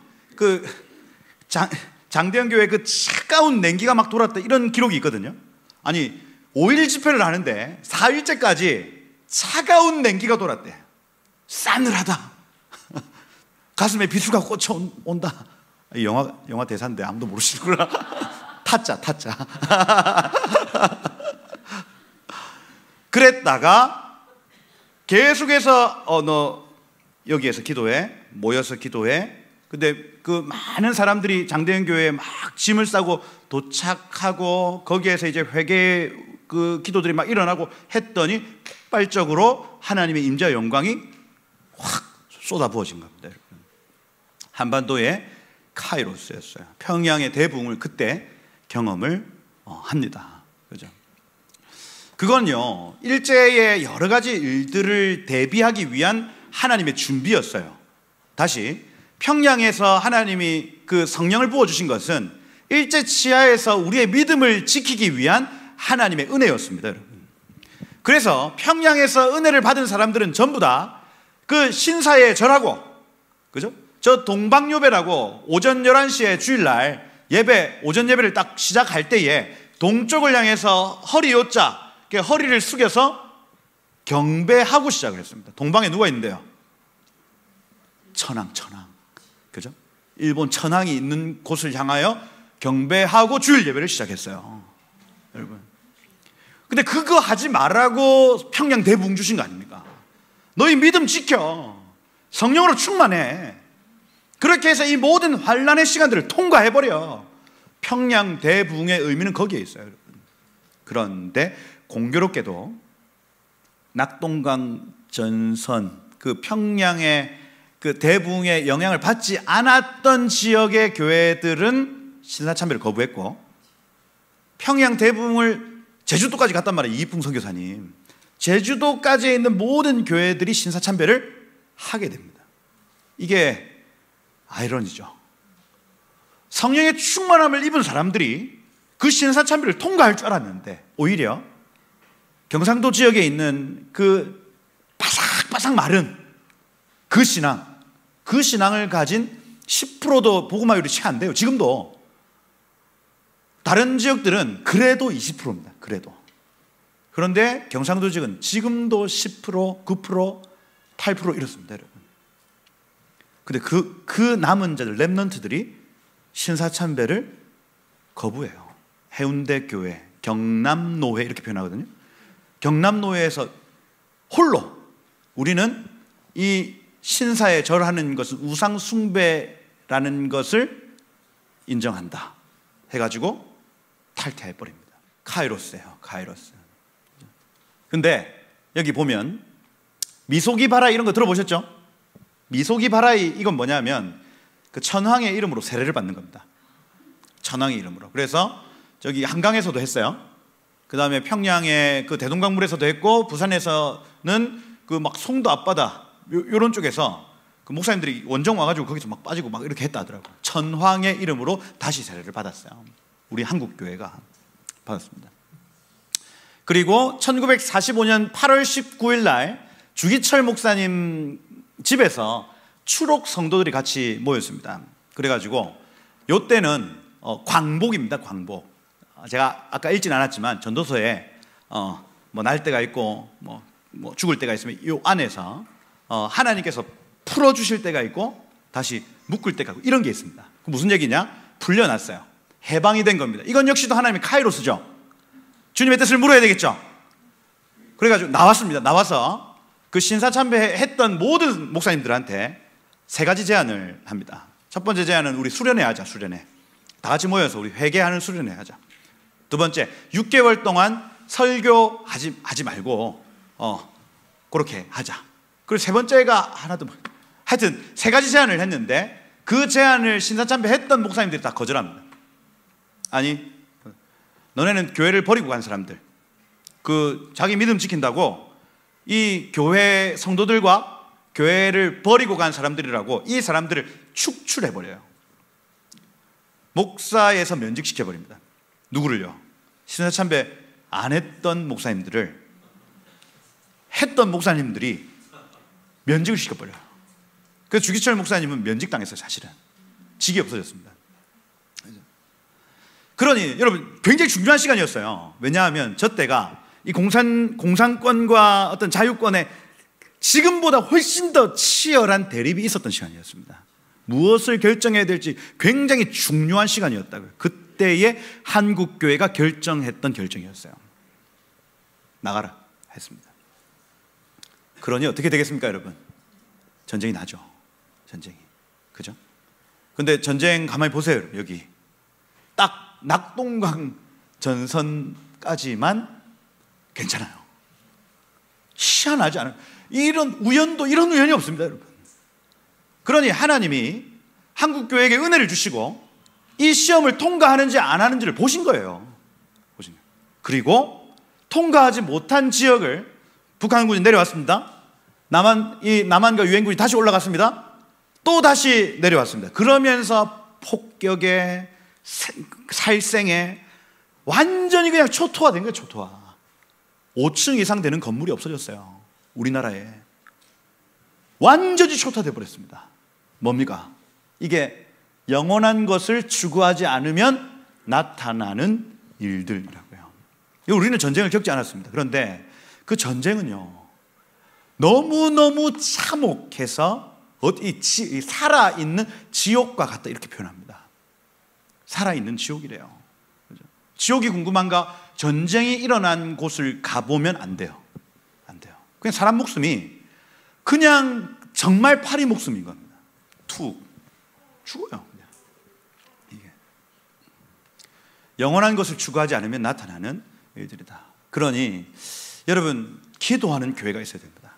장대현 교회 그 차가운 냉기가 막 돌았다, 이런 기록이 있거든요. 아니 5일 집회를 하는데 4일째까지 차가운 냉기가 돌았대. 싸늘하다. 가슴에 비수가 꽂혀온다. 영화 대사인데 아무도 모르시는구나. 타짜. 그랬다가 계속해서 너 여기에서 기도해, 모여서 기도해. 근데 그 많은 사람들이 장대현 교회에 막 짐을 싸고 도착하고 거기에서 이제 회개 그 기도들이 막 일어나고 했더니 폭발적으로 하나님의 임재와 영광이 확 쏟아부어진 겁니다. 한반도의 카이로스였어요. 평양의 대부흥을 그때 경험을 합니다. 그죠? 그건요, 일제의 여러 가지 일들을 대비하기 위한 하나님의 준비였어요. 다시, 평양에서 하나님이 그 성령을 부어주신 것은 일제 치하에서 우리의 믿음을 지키기 위한 하나님의 은혜였습니다, 여러분. 그래서 평양에서 은혜를 받은 사람들은 전부 다 그 신사에 절하고, 그죠? 저 동방요배라고 오전 11시에 주일날 예배, 오전 예배를 딱 시작할 때에 동쪽을 향해서 허리 요자, 허리를 숙여서 경배하고 시작을 했습니다. 동방에 누가 있는데요? 천황. 그죠? 일본 천황이 있는 곳을 향하여 경배하고 주일 예배를 시작했어요. 여러분. 근데 그거 하지 말라고 평양 대부흥 주신 거 아닙니까? 너희 믿음 지켜. 성령으로 충만해. 그렇게 해서 이 모든 환란의 시간들을 통과해버려. 평양 대부흥의 의미는 거기에 있어요, 여러분. 그런데 공교롭게도 낙동강 전선, 그 평양의 그 대부흥의 영향을 받지 않았던 지역의 교회들은 신사참배를 거부했고, 평양 대부흥을 제주도까지 갔단 말이에요. 이기풍 선교사님. 제주도까지 있는 모든 교회들이 신사참배를 하게 됩니다. 이게 아이러니죠. 성령의 충만함을 입은 사람들이 그 신사참배를 통과할 줄 알았는데 오히려 경상도 지역에 있는 그 바삭바삭 마른 그 신앙을 가진 10%도 복음화율이 채 안 돼요. 지금도. 다른 지역들은 그래도 20%입니다. 그래도. 그런데 경상도 지역은 지금도 10%, 9%, 8% 이렇습니다, 여러분. 근데 그 남은 자들, 렘넌트들이 신사참배를 거부해요. 해운대 교회, 경남노회 이렇게 표현하거든요. 경남노회에서 홀로 우리는 이 신사에 절하는 것은 우상 숭배라는 것을 인정한다 해가지고 탈퇴해버립니다. 카이로스예요, 카이로스. 근데 여기 보면 미소기 바라이 이런 거 들어보셨죠? 미소기 바라이 이건 뭐냐면 그 천황의 이름으로 세례를 받는 겁니다. 천황의 이름으로. 그래서 저기 한강에서도 했어요. 그 다음에 평양의 그 대동강물에서도 했고, 부산에서는 그 막 송도 앞바다 요런 쪽에서 그 목사님들이 원정 와가지고 거기서 막 빠지고 막 이렇게 했다 하더라고요. 천황의 이름으로 다시 세례를 받았어요. 우리 한국교회가 받았습니다. 그리고 1945년 8월 19일 날 주기철 목사님 집에서 추록 성도들이 같이 모였습니다. 그래가지고 요때는 광복입니다. 광복. 제가 아까 읽진 않았지만 전도서에 뭐 날 때가 있고 뭐 죽을 때가 있으면 이 안에서 하나님께서 풀어주실 때가 있고 다시 묶을 때가 있고 이런 게 있습니다. 그 무슨 얘기냐? 풀려났어요. 해방이 된 겁니다. 이건 역시도 하나님의 카이로스죠. 주님의 뜻을 물어야 되겠죠. 그래가지고 나왔습니다. 나와서 그 신사참배했던 모든 목사님들한테 세 가지 제안을 합니다. 첫 번째 제안은 우리 수련회 하자. 수련회 다 같이 모여서 우리 회개하는 수련회 하자. 두 번째, 6개월 동안 설교하지 말고 그렇게 하자. 그리고 세 번째가 하나도 하여튼 세 가지 제안을 했는데 그 제안을 신사참배 했던 목사님들이 다 거절합니다. 아니, 너네는 교회를 버리고 간 사람들, 그 자기 믿음 지킨다고 이 교회 성도들과 교회를 버리고 간 사람들이라고 이 사람들을 축출해버려요. 목사에서 면직시켜버립니다. 누구를요? 신사참배 안 했던 목사님들을 했던 목사님들이 면직을 시켜버려요. 그래서 주기철 목사님은 면직당했어요. 사실은 직이 없어졌습니다. 그러니 여러분 굉장히 중요한 시간이었어요. 왜냐하면 저 때가 이 공산권과 어떤 자유권의 지금보다 훨씬 더 치열한 대립이 있었던 시간이었습니다. 무엇을 결정해야 될지 굉장히 중요한 시간이었다고요. 그때의 한국교회가 결정했던 결정이었어요. 나가라 했습니다. 그러니 어떻게 되겠습니까, 여러분? 전쟁이 나죠. 전쟁이. 그죠? 근데 전쟁 가만히 보세요. 여기 딱 낙동강 전선까지만 괜찮아요. 희한하지 않아요. 이런 우연이 없습니다, 여러분. 그러니 하나님이 한국교회에게 은혜를 주시고 이 시험을 통과하는지 안 하는지를 보신 거예요. 그리고 통과하지 못한 지역을 북한군이 내려왔습니다. 남한과 유엔군이 다시 올라갔습니다. 또 다시 내려왔습니다. 그러면서 폭격에 살생에 완전히 그냥 초토화된 거예요. 초토화. 5층 이상 되는 건물이 없어졌어요. 우리나라에 완전히 초토화돼 버렸습니다. 뭡니까? 이게 영원한 것을 추구하지 않으면 나타나는 일들이라고요. 우리는 전쟁을 겪지 않았습니다. 그런데 그 전쟁은요 너무너무 참혹해서 살아있는 지옥과 같다 이렇게 표현합니다. 살아있는 지옥이래요. 그죠? 지옥이 궁금한가? 전쟁이 일어난 곳을 가보면 안 돼요. 안 돼요. 그냥 사람 목숨이 그냥 정말 파리 목숨인 겁니다. 툭 죽어요. 그냥. 이게 영원한 것을 추구하지 않으면 나타나는 일들이다. 그러니 여러분 기도하는 교회가 있어야 됩니다.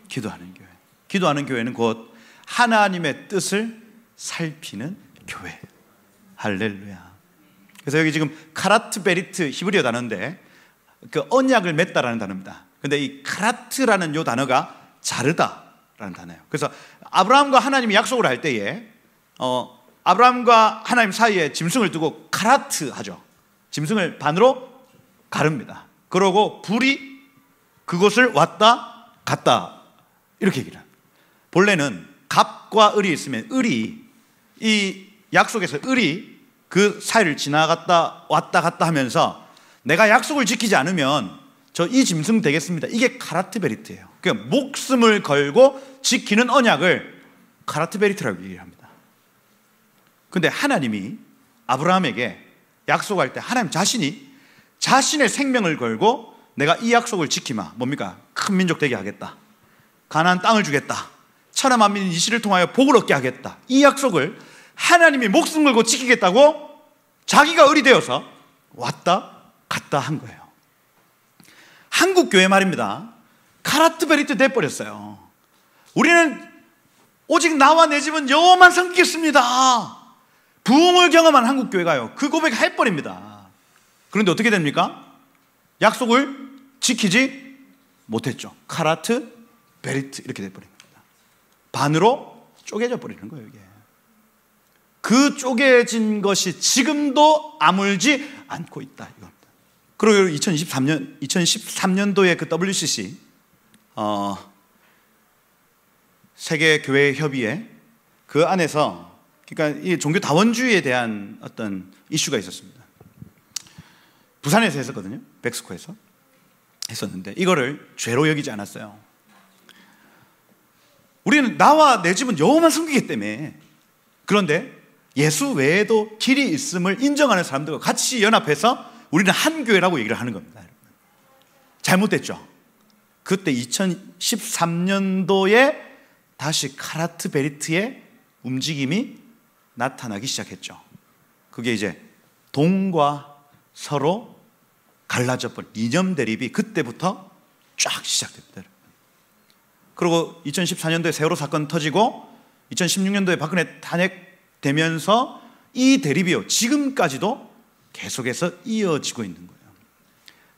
기도하는 교회. 기도하는 교회는 곧 하나님의 뜻을 살피는 교회. 할렐루야. 그래서 여기 지금 카라트 베리트 히브리어 단어인데 그 언약을 맺다라는 단어입니다. 근데 이 카라트라는 요 단어가 자르다라는 단어예요. 그래서 아브라함과 하나님이 약속을 할 때에 아브라함과 하나님 사이에 짐승을 두고 카라트 하죠. 짐승을 반으로 가릅니다. 그러고 불이 그곳을 왔다 갔다 이렇게 얘기를 합니다. 본래는 갑과 을이 있으면 을이 이 약속에서 을이 그 사이를 지나갔다 왔다 갔다 하면서 내가 약속을 지키지 않으면 저 이 짐승 되겠습니다. 이게 카라트베리트예요. 그러니까 목숨을 걸고 지키는 언약을 카라트베리트라고 얘기합니다. 근데 하나님이 아브라함에게 약속할 때 하나님 자신이 자신의 생명을 걸고 내가 이 약속을 지키마. 뭡니까? 큰 민족 되게 하겠다. 가나안 땅을 주겠다. 천하 만민 이시를 통하여 복을 얻게 하겠다. 이 약속을 하나님이 목숨 걸고 지키겠다고 자기가 을이 되어서 왔다 갔다 한 거예요. 한국교회 말입니다. 카라트베리트 돼버렸어요. 우리는 오직 나와 내 집은 여호와만 섬기겠습니다. 부흥을 경험한 한국교회가요 그 고백 해버립니다. 그런데 어떻게 됩니까? 약속을 지키지 못했죠. 카라트 베리트 이렇게 돼버린 겁니다. 반으로 쪼개져 버리는 거예요. 이게 그 쪼개진 것이 지금도 아물지 않고 있다 이겁니다. 그리고 2013년도에 그 WCC 세계교회 협의회 그 안에서, 그러니까 이 종교 다원주의에 대한 어떤 이슈가 있었습니다. 부산에서 했었거든요. 백스코에서 했었는데 이거를 죄로 여기지 않았어요. 우리는 나와 내 집은 여호와만 섬기기 때문에, 그런데 예수 외에도 길이 있음을 인정하는 사람들과 같이 연합해서 우리는 한 교회라고 얘기를 하는 겁니다. 잘못됐죠. 그때 2013년도에 다시 카라트 베리트의 움직임이 나타나기 시작했죠. 그게 이제 동과 서로 갈라져 버린 이념 대립이 그때부터 쫙 시작됩니다. 그리고 2014년도에 세월호 사건 터지고 2016년도에 박근혜 탄핵되면서 이 대립이요 지금까지도 계속해서 이어지고 있는 거예요.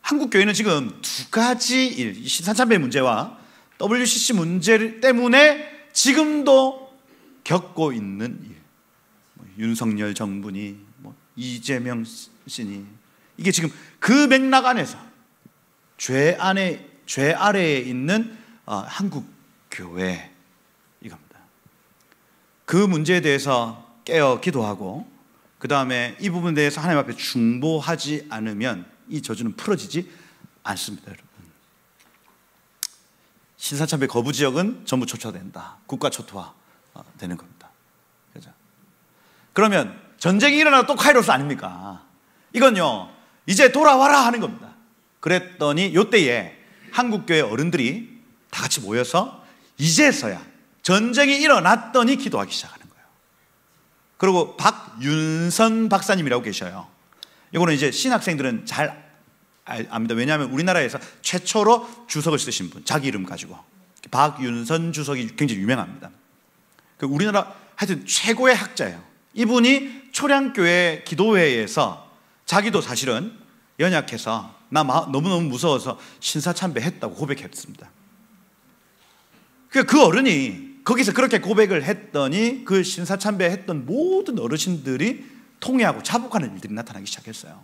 한국 교회는 지금 두 가지 일, 신사참배 문제와 WCC 문제 때문에 지금도 겪고 있는 일, 윤석열 정부니 이재명 씨니, 이게 지금 그 맥락 안에서 죄 아래에 있는 한국 교회 이겁니다. 그 문제에 대해서 깨어 기도하고 그 다음에 이 부분에 대해서 하나님 앞에 중보하지 않으면 이 저주는 풀어지지 않습니다. 여러분, 신사참배 거부 지역은 전부 초토화된다. 국가 초토화 되는 겁니다. 그죠? 그러면 전쟁이 일어나도 또 카이로스 아닙니까? 이건요 이제 돌아와라 하는 겁니다. 그랬더니 요때에 한국교회 어른들이 다 같이 모여서 이제서야 전쟁이 일어났더니 기도하기 시작하는 거예요. 그리고 박윤선 박사님이라고 계셔요. 이거는 이제 신학생들은 잘 압니다. 왜냐하면 우리나라에서 최초로 주석을 쓰신 분, 자기 이름 가지고 박윤선 주석이 굉장히 유명합니다. 우리나라 하여튼 최고의 학자예요. 이분이 초량교회 기도회에서 자기도 사실은 연약해서 나 너무너무 무서워서 신사참배했다고 고백했습니다. 그 어른이 거기서 그렇게 고백을 했더니 그 신사참배했던 모든 어르신들이 통회하고 자복하는 일들이 나타나기 시작했어요.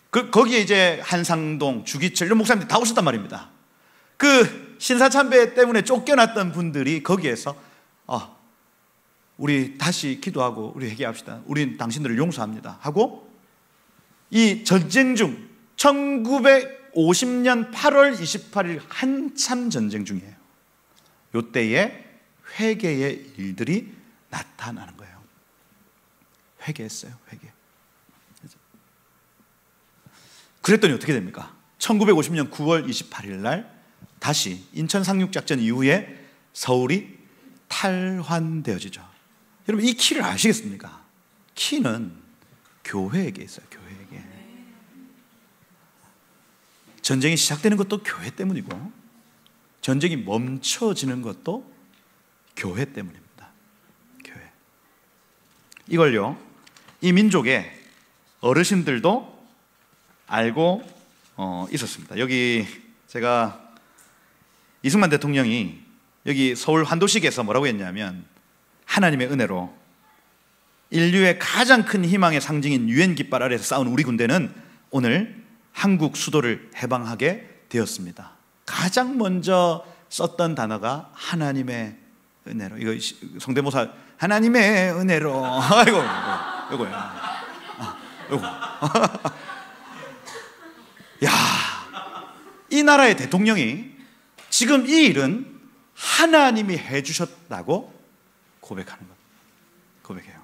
거기에 이제 한상동, 주기철 이런 목사님들이 다 오셨단 말입니다. 그 신사참배 때문에 쫓겨났던 분들이 거기에서 우리 다시 기도하고 우리 회개합시다. 우린 당신들을 용서합니다 하고, 이 전쟁 중 1950년 8월 28일 한참 전쟁 중이에요. 요때에 회개의 일들이 나타나는 거예요. 회개했어요. 회개. 그랬더니 어떻게 됩니까? 1950년 9월 28일 날 다시 인천 상륙작전 이후에 서울이 탈환되어지죠. 여러분 이 키를 아시겠습니까? 키는 교회에게 있어요. 교회에게. 전쟁이 시작되는 것도 교회 때문이고 전쟁이 멈춰지는 것도 교회 때문입니다. 교회. 이걸요 이 민족의 어르신들도 알고 있었습니다. 여기 제가 이승만 대통령이 여기 서울 환도식에서 뭐라고 했냐면, 하나님의 은혜로 인류의 가장 큰 희망의 상징인 유엔 깃발 아래에서 싸운 우리 군대는 오늘 한국 수도를 해방하게 되었습니다. 가장 먼저 썼던 단어가 하나님의 은혜로. 이거 성대모사 하나님의 은혜로. 아이고 이거야. 이거. 야, 이 나라의 대통령이 지금 이 일은 하나님이 해주셨다고 고백하는 겁니다. 고백해요.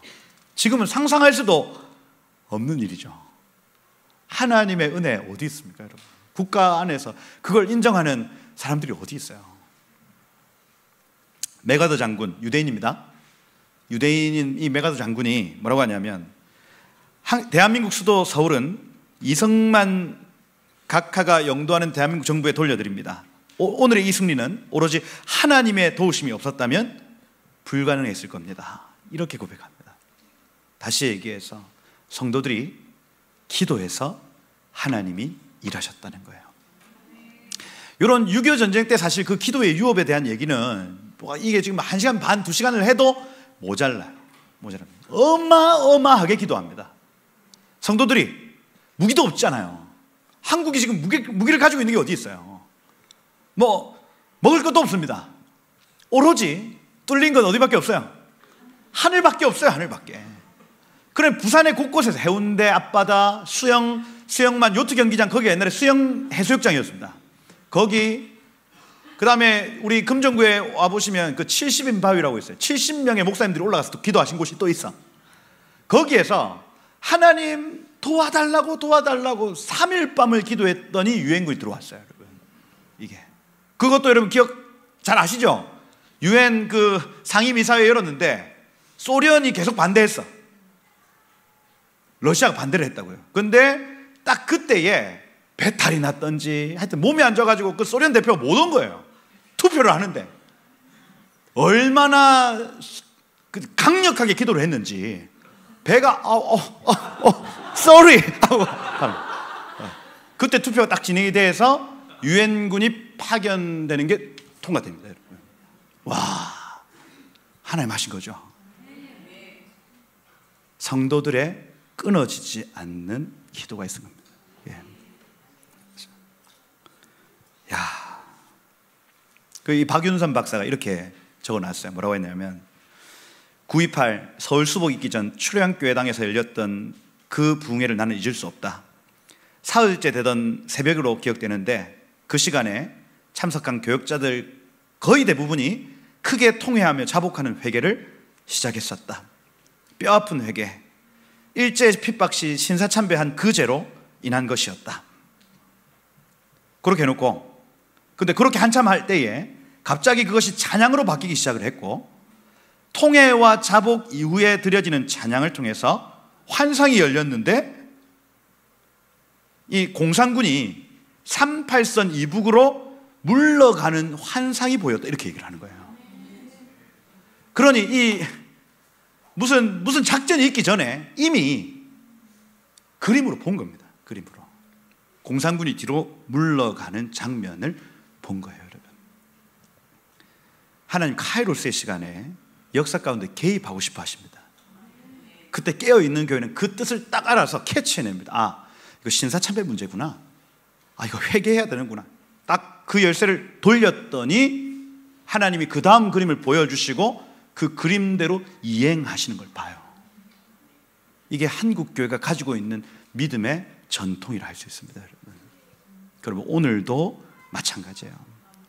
지금은 상상할 수도 없는 일이죠. 하나님의 은혜 어디 있습니까, 여러분? 국가 안에서 그걸 인정하는 사람들이 어디 있어요? 메가더 장군, 유대인입니다. 유대인인 이 메가더 장군이 뭐라고 하냐면, 대한민국 수도 서울은 이승만 각하가 영도하는 대한민국 정부에 돌려드립니다. 오늘의 이 승리는 오로지 하나님의 도우심이 없었다면 불가능했을 겁니다. 이렇게 고백합니다. 다시 얘기해서 성도들이 기도해서 하나님이 일하셨다는 거예요. 이런 6.25 전쟁 때 사실 그 기도의 유업에 대한 얘기는 이게 지금 1시간 반, 2시간을 해도 모자랍니다. 어마어마하게 기도합니다. 성도들이 무기도 없잖아요. 한국이 지금 무기를 가지고 있는 게 어디 있어요? 먹을 것도 없습니다. 오로지 뚫린 건 어디밖에 없어요? 하늘밖에 없어요. 하늘밖에. 그래 부산의 곳곳에서 해운대 앞바다, 수영만 요트 경기장, 거기 옛날에 수영 해수욕장이었습니다. 거기 그 다음에 우리 금정구에 와보시면 그 70인 바위라고 있어요. 70명의 목사님들이 올라가서 또 기도하신 곳이 또 있어. 거기에서 하나님 도와달라고 3일 밤을 기도했더니 유엔군이 들어왔어요. 여러분, 이게 그것도 여러분 기억 잘 아시죠? 유엔 그 상임이사회 열었는데 소련이 계속 반대했어. 러시아가 반대를 했다고요. 근데 딱 그때에 배탈이 났던지 하여튼 몸이 안 좋아가지고 그 소련 대표가 못 온 거예요. 투표를 하는데 얼마나 강력하게 기도를 했는지 배가 sorry 하고 그때 투표가 딱 진행이 돼서 유엔군이 파견되는 게 통과됩니다. 여러분. 와, 하나님 하신 거죠. 성도들의 끊어지지 않는 기도가 있은 겁니다. 예. 야, 이 박윤선 박사가 이렇게 적어놨어요. 뭐라고 했냐면 9.28 서울 수복 있기 전 출애굽교회당에서 열렸던 그 부흥회를 나는 잊을 수 없다. 사흘째 되던 새벽으로 기억되는데 그 시간에 참석한 교역자들 거의 대부분이 크게 통회하며 자복하는 회개를 시작했었다. 뼈아픈 회개, 일제 핍박 시 신사참배한 그 죄로 인한 것이었다. 그렇게 해놓고 근데 그렇게 한참 할 때에 갑자기 그것이 찬양으로 바뀌기 시작을 했고 통회와 자복 이후에 드려지는 찬양을 통해서 환상이 열렸는데 이 공산군이 38선 이북으로 물러가는 환상이 보였다. 이렇게 얘기를 하는 거예요. 그러니 이 무슨 작전이 있기 전에 이미 그림으로 본 겁니다. 그림으로. 공산군이 뒤로 물러가는 장면을 본 거예요, 여러분. 하나님 카이로스의 시간에 역사 가운데 개입하고 싶어 하십니다. 그때 깨어있는 교회는 그 뜻을 딱 알아서 캐치해냅니다. 아, 이거 신사참배 문제구나. 아, 이거 회개해야 되는구나. 딱 그 열쇠를 돌렸더니 하나님이 그 다음 그림을 보여주시고 그 그림대로 이행하시는 걸 봐요. 이게 한국교회가 가지고 있는 믿음의 전통이라 할 수 있습니다, 여러분. 그러면 오늘도 마찬가지예요.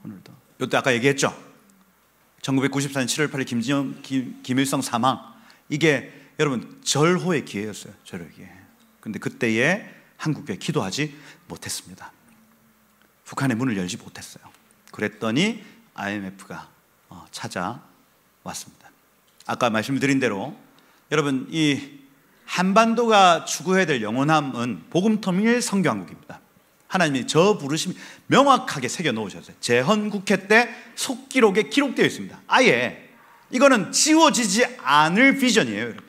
오늘도. 이때 아까 얘기했죠. 1994년 7월 8일 김일성 사망. 이게 여러분 절호의 기회였어요. 절호의 기회. 근데 그때에 한국교회 기도하지 못했습니다. 북한의 문을 열지 못했어요. 그랬더니 IMF가 찾아왔습니다. 아까 말씀드린 대로 여러분 이 한반도가 추구해야 될 영원함은 복음통일 선교한국입니다. 하나님이 저 부르심이 명확하게 새겨 놓으셨어요. 재헌국회 때 속기록에 기록되어 있습니다. 아예 이거는 지워지지 않을 비전이에요, 여러분.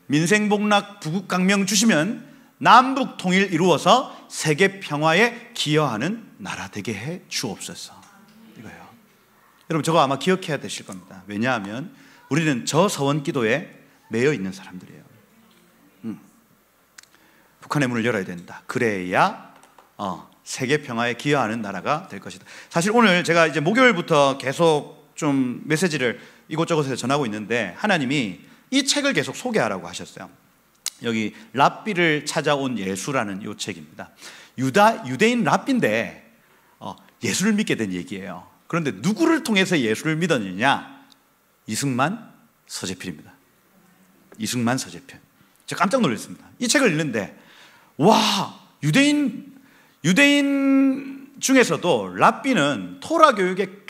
민생복락 부국강명 주시면 남북 통일 이루어서 세계 평화에 기여하는 나라 되게 해 주옵소서. 이거예요. 여러분 저거 아마 기억해야 되실 겁니다. 왜냐하면 우리는 저 서원 기도에 매여 있는 사람들이에요. 북한의 문을 열어야 된다. 그래야 세계 평화에 기여하는 나라가 될 것이다. 사실 오늘 제가 이제 목요일부터 계속 좀 메시지를 이곳저곳에서 전하고 있는데 하나님이 이 책을 계속 소개하라고 하셨어요. 여기 랍비를 찾아온 예수라는 이 책입니다. 유대인 랍비인데 예수를 믿게 된 얘기예요. 그런데 누구를 통해서 예수를 믿었느냐? 이승만 서재필입니다. 이승만 서재필. 제가 깜짝 놀랐습니다. 이 책을 읽는데 와, 유대인 중에서도 랍비는 토라 교육의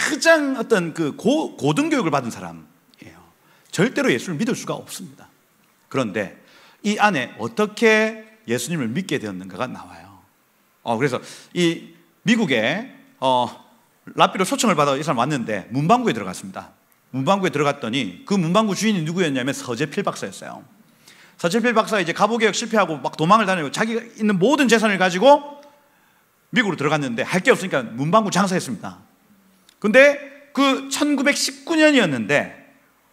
가장 어떤 그 고등 교육을 받은 사람이에요. 절대로 예수를 믿을 수가 없습니다. 그런데 이 안에 어떻게 예수님을 믿게 되었는가가 나와요. 그래서 이 미국에 랍비로 초청을 받아 이 사람 왔는데 문방구에 들어갔습니다. 문방구에 들어갔더니 그 문방구 주인이 누구였냐면 서재필 박사였어요. 서철필 박사가 이제 갑오개혁 실패하고 막 도망을 다니고 자기가 있는 모든 재산을 가지고 미국으로 들어갔는데 할 게 없으니까 문방구 장사했습니다. 근데 그 1919년이었는데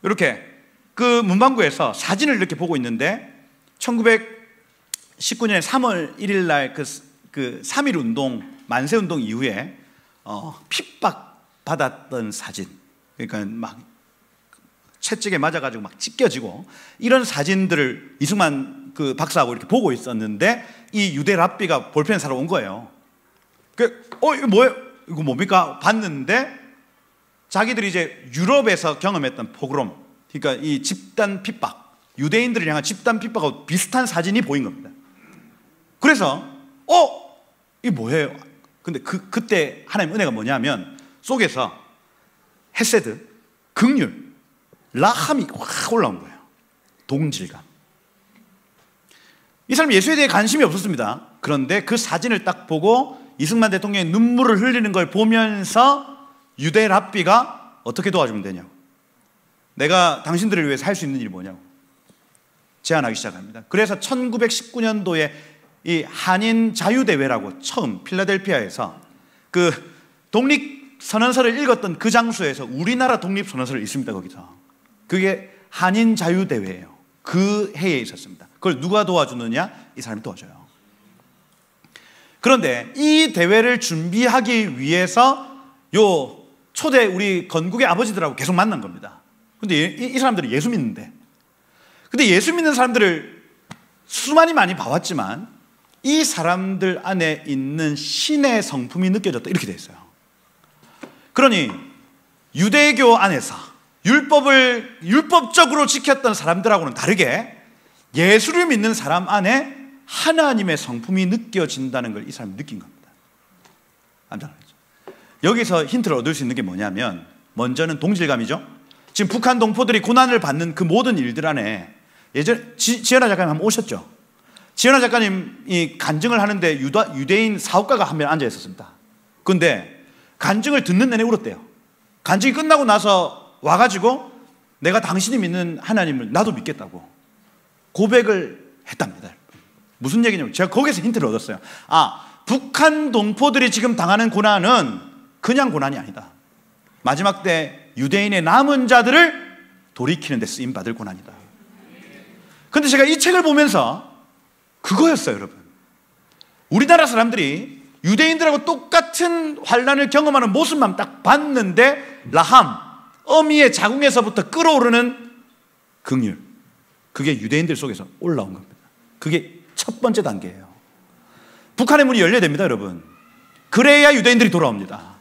이렇게 그 문방구에서 사진을 이렇게 보고 있는데 1919년 3월 1일 날 그 3.1 운동, 만세 운동 이후에 핍박받았던 사진, 그러니까 막 채찍에 맞아가지고 막 찢겨지고 이런 사진들을 이승만 그 박사하고 이렇게 보고 있었는데 이 유대 랍비가 볼펜 사러 온 거예요. 이거 뭐예요? 이거 뭡니까? 봤는데 자기들이 이제 유럽에서 경험했던 포그롬, 그러니까 이 집단 핍박, 유대인들을 향한 집단 핍박하고 비슷한 사진이 보인 겁니다. 그래서 이게 뭐예요? 근데 그때 하나님 은혜가 뭐냐면 속에서 헤세드, 긍휼, 라함이 확 올라온 거예요. 동질감. 이 사람 예수에 대해 관심이 없었습니다. 그런데 그 사진을 딱 보고 이승만 대통령의 눈물을 흘리는 걸 보면서 유대 랍비가 어떻게 도와주면 되냐고, 내가 당신들을 위해서 할 수 있는 일이 뭐냐고 제안하기 시작합니다. 그래서 1919년도에 이 한인 자유대회라고 처음 필라델피아에서 그 독립선언서를 읽었던 그 장소에서 우리나라 독립선언서를 읽습니다. 거기서 그게 한인 자유대회예요. 그 해에 있었습니다. 그걸 누가 도와주느냐? 이 사람이 도와줘요. 그런데 이 대회를 준비하기 위해서 요 초대 우리 건국의 아버지들하고 계속 만난 겁니다. 근데 이 사람들이 예수 믿는데, 근데 예수 믿는 사람들을 많이 봐왔지만 이 사람들 안에 있는 신의 성품이 느껴졌다, 이렇게 돼 있어요. 그러니 유대교 안에서 율법을 율법적으로 지켰던 사람들하고는 다르게 예수를 믿는 사람 안에 하나님의 성품이 느껴진다는 걸 이 사람이 느낀 겁니다. 깜짝 놀랐죠. 여기서 힌트를 얻을 수 있는 게 뭐냐면, 먼저는 동질감이죠. 지금 북한 동포들이 고난을 받는 그 모든 일들 안에 예전에 지연아 작가님 한번 오셨죠? 지연아 작가님이 간증을 하는데 유대인 사업가가 한 명 앉아 있었습니다. 그런데 간증을 듣는 내내 울었대요. 간증이 끝나고 나서 와가지고 내가 당신이 믿는 하나님을 나도 믿겠다고 고백을 했답니다. 무슨 얘기냐면 제가 거기서 힌트를 얻었어요. 북한 동포들이 지금 당하는 고난은 그냥 고난이 아니다. 마지막 때 유대인의 남은 자들을 돌이키는 데 쓰임받을 고난이다. 근데 제가 이 책을 보면서 그거였어요, 여러분. 우리나라 사람들이 유대인들하고 똑같은 환난을 경험하는 모습만 딱 봤는데 라함, 어미의 자궁에서부터 끓어오르는 긍휼, 그게 유대인들 속에서 올라온 겁니다. 그게 첫 번째 단계예요. 북한의 문이 열려야 됩니다, 여러분. 그래야 유대인들이 돌아옵니다.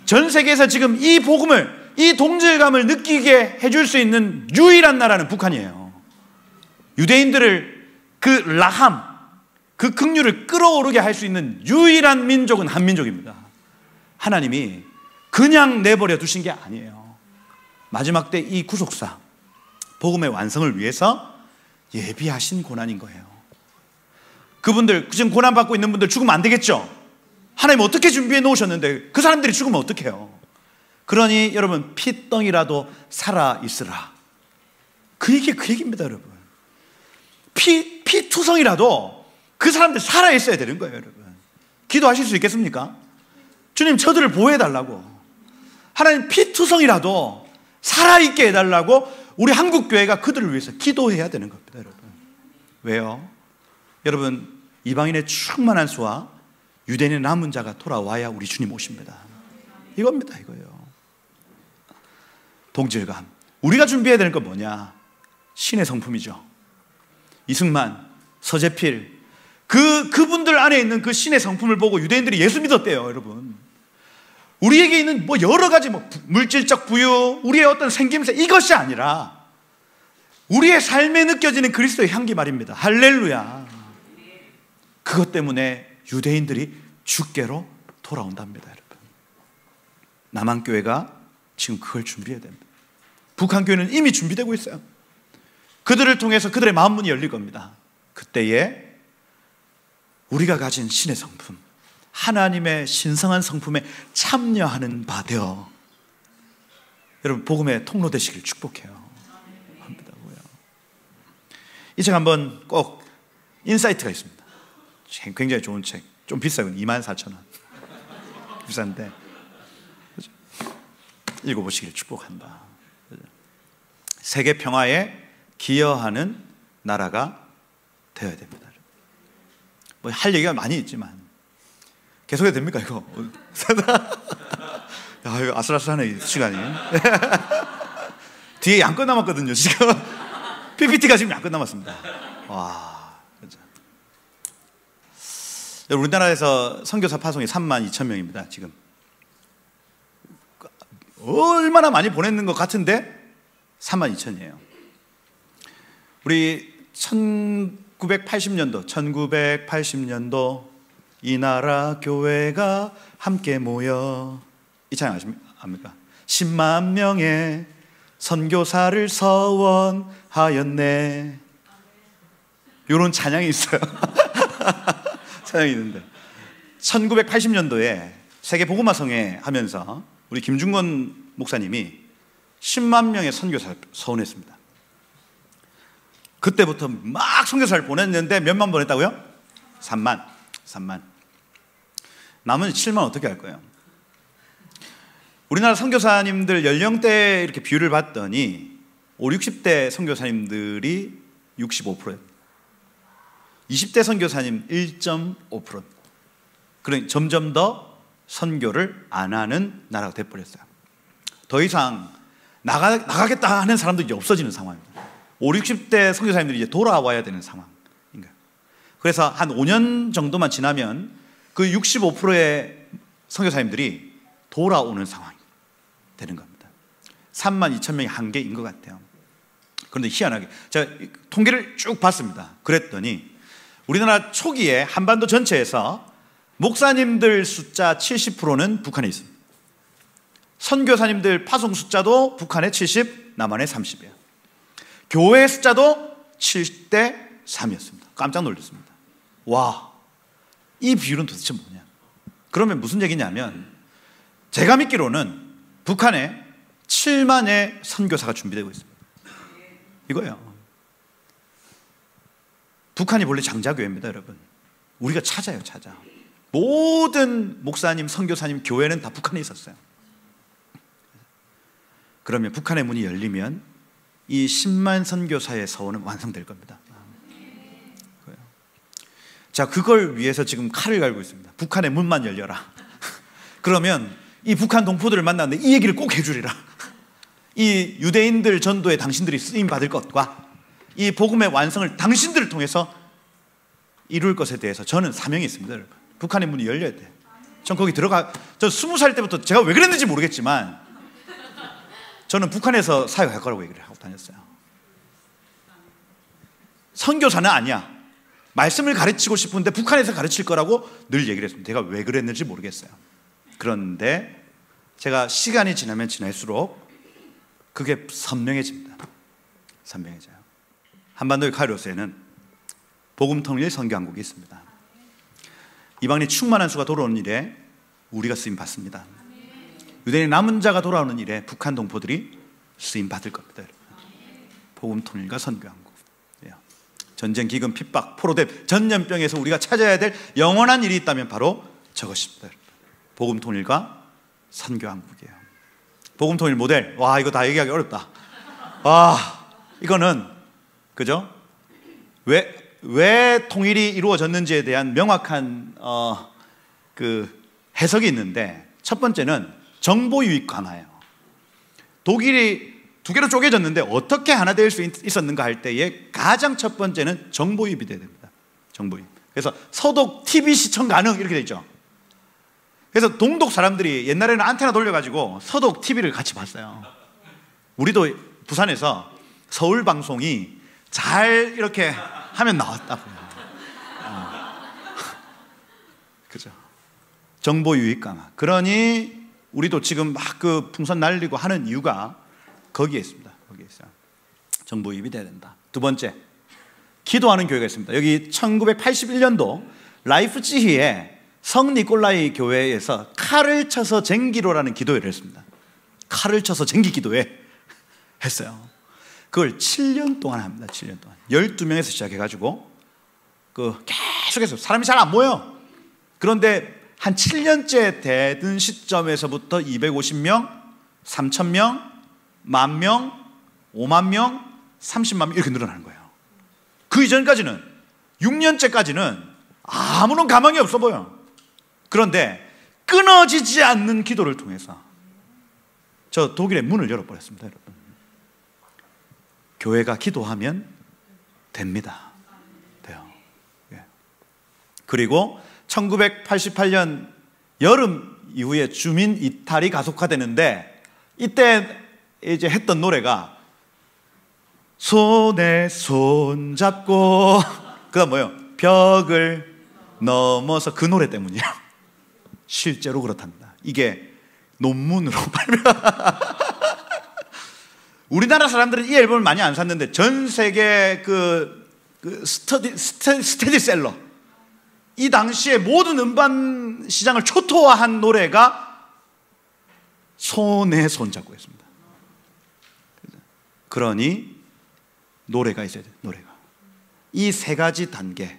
전 세계에서 지금 이 복음을, 이 동질감을 느끼게 해줄 수 있는 유일한 나라는 북한이에요. 유대인들을 그 라함, 그 긍휼을 끌어오르게 할 수 있는 유일한 민족은 한민족입니다. 하나님이 그냥 내버려 두신 게 아니에요. 마지막 때 이 구속사, 복음의 완성을 위해서 예비하신 고난인 거예요. 그분들, 지금 고난받고 있는 분들 죽으면 안 되겠죠? 하나님 어떻게 준비해 놓으셨는데 그 사람들이 죽으면 어떡해요? 그러니 여러분, 피덩이라도 살아있으라. 그 얘기입니다, 여러분. 피투성이라도 그 사람들 살아있어야 되는 거예요, 여러분. 기도하실 수 있겠습니까? 주님, 저들을 보호해달라고. 하나님, 피투성이라도 살아있게 해달라고 우리 한국교회가 그들을 위해서 기도해야 되는 겁니다, 여러분. 왜요? 여러분, 이방인의 충만한 수와 유대인의 남은 자가 돌아와야 우리 주님 오십니다. 이겁니다, 이거예요. 동질감. 우리가 준비해야 되는 건 뭐냐? 신의 성품이죠. 이승만, 서재필, 그분들 안에 있는 그 신의 성품을 보고 유대인들이 예수 믿었대요, 여러분. 우리에게 있는 여러 가지 물질적 부유, 우리의 어떤 생김새, 이것이 아니라 우리의 삶에 느껴지는 그리스도의 향기 말입니다. 할렐루야. 그것 때문에 유대인들이 주께로 돌아온답니다, 여러분. 남한교회가 지금 그걸 준비해야 됩니다. 북한교회는 이미 준비되고 있어요. 그들을 통해서 그들의 마음 문이 열릴 겁니다. 그때에 우리가 가진 신의 성품, 하나님의 신성한 성품에 참여하는 바 되어 여러분 복음의 통로 되시길 축복해요. 이 책 한번 꼭, 인사이트가 있습니다. 굉장히 좋은 책. 좀 비싸요. 24,000원. 비싼데 읽어보시기를 축복한다. 세계 평화에 기여하는 나라가 되어야 됩니다. 뭐 할 얘기가 많이 있지만 계속해도 됩니까 이거? 야, 이거 아슬아슬하네 시간이. 뒤에 양껏 남았거든요 지금. PPT가 지금 양껏 남았습니다. 와, 그렇죠. 우리나라에서 선교사 파송이 32,000명입니다 지금. 얼마나 많이 보냈는 것 같은데 32,000이에요. 우리 1980년도 이 나라 교회가 함께 모여, 이 찬양 아십니까? 10만 명의 선교사를 서원하였네. 이런 찬양이 있어요. 찬양이 있는데 1980년도에 세계 복음화성회 하면서 우리 김중건 목사님이 10만 명의 선교사를 서원했습니다. 그때부터 막 선교사를 보냈는데 몇만 보냈다고요? 3만. 나머지 7만 어떻게 할 거예요? 우리나라 선교사님들 연령대 이렇게 비율을 봤더니 5, 60대 선교사님들이 65%예요. 20대 선교사님 1.5%. 그러니 점점 더 선교를 안 하는 나라가 돼버렸어요. 더 이상 나가겠다 하는 사람도 이제 없어지는 상황입니다. 5, 60대 선교사님들이 이제 돌아와야 되는 상황인가요? 그래서 한 5년 정도만 지나면 그 65%의 선교사님들이 돌아오는 상황이 되는 겁니다. 32,000명이 한계인 것 같아요. 그런데 희한하게 제가 통계를 쭉 봤습니다. 그랬더니 우리나라 초기에 한반도 전체에서 목사님들 숫자 70%는 북한에 있습니다. 선교사님들 파송 숫자도 북한에 70, 남한에 30이에요. 교회 숫자도 7대 3이었습니다. 깜짝 놀랐습니다. 와, 이 비율은 도대체 뭐냐? 그러면 무슨 얘기냐면 제가 믿기로는 북한에 7만의 선교사가 준비되고 있습니다. 이거예요. 북한이 원래 장자교회입니다, 여러분. 우리가 찾아. 모든 목사님, 선교사님, 교회는 다 북한에 있었어요. 그러면 북한의 문이 열리면 이 10만 선교사의 서원은 완성될 겁니다. 자, 그걸 위해서 지금 칼을 갈고 있습니다. 북한의 문만 열려라. 그러면 이 북한 동포들을 만났는데 이 얘기를 꼭 해주리라. 이 유대인들 전도에 당신들이 쓰임 받을 것과 이 복음의 완성을 당신들을 통해서 이룰 것에 대해서 저는 사명이 있습니다, 여러분. 북한의 문이 열려야 돼. 전 거기 들어가. 저 20살 때부터 제가 왜 그랬는지 모르겠지만 저는 북한에서 사역할 거라고 얘기를 하고 다녔어요. 선교사는 아니야. 말씀을 가르치고 싶은데 북한에서 가르칠 거라고 늘 얘기를 했습니다. 제가 왜 그랬는지 모르겠어요. 그런데 제가 시간이 지나면 지날수록 그게 선명해집니다. 선명해져요. 한반도의 카이로스에는 복음통일 선교한국이 있습니다. 이방인이 충만한 수가 돌아오는 일에 우리가 쓰임 받습니다. 유대인 남은 자가 돌아오는 일에 북한 동포들이 쓰임 받을 겁니다. 복음통일과 선교한국. 전쟁, 기근, 핍박, 포로됨, 전염병에서 우리가 찾아야 될 영원한 일이 있다면 바로 저것입니다. 복음통일과 선교한국이에요. 복음통일 모델, 와, 이거 다 얘기하기 어렵다. 와, 이거는 그죠? 왜 통일이 이루어졌는지에 대한 명확한 그 해석이 있는데, 첫 번째는 정보 유입 강화예요. 독일이 두 개로 쪼개졌는데 어떻게 하나 될 수 있었는가 할 때에 가장 첫 번째는 정보 유입이 돼야 됩니다. 정보 유입. 그래서 서독 TV 시청 가능 이렇게 돼 있죠. 그래서 동독 사람들이 옛날에는 안테나 돌려가지고 서독 TV를 같이 봤어요. 우리도 부산에서 서울 방송이 잘 이렇게 하면 나왔다고요. 그죠? 정보 유입 강화. 그러니 우리도 지금 막 그 풍선 날리고 하는 이유가 거기에 있습니다. 거기에 있어요. 정보 유입이 돼야 된다. 두 번째, 기도하는 교회가 있습니다. 여기 1981년도 라이프치히의 성 니콜라이 교회에서 칼을 쳐서 쟁기로라는 기도회를 했습니다. 칼을 쳐서 쟁기 기도회 했어요. 그걸 7년 동안 합니다. 7년 동안 12명에서 시작해가지고 계속해서 사람이 잘 안 모여. 그런데 한 7년째 되던 시점에서부터 250명, 3,000명, 10,000명, 50,000명, 30만 명 이렇게 늘어나는 거예요. 그 이전까지는 6년째까지는 아무런 가망이 없어 보여. 그런데 끊어지지 않는 기도를 통해서 저 독일의 문을 열어버렸습니다. 여러분, 교회가 기도하면 됩니다. 돼요. 예. 그리고 1988년 여름 이후에 주민 이탈이 가속화되는데, 이때 이제 했던 노래가 손에 손 잡고 그다음 뭐요? 벽을 넘어서, 그 노래 때문이에요. 실제로 그렇답니다. 이게 논문으로 발표. 우리나라 사람들은 이 앨범을 많이 안 샀는데 전 세계 스테디셀러, 이 당시에 모든 음반 시장을 초토화한 노래가 손에 손 잡고 했습니다. 그러니 노래가 있어야 돼요. 노래가. 이 세 가지 단계,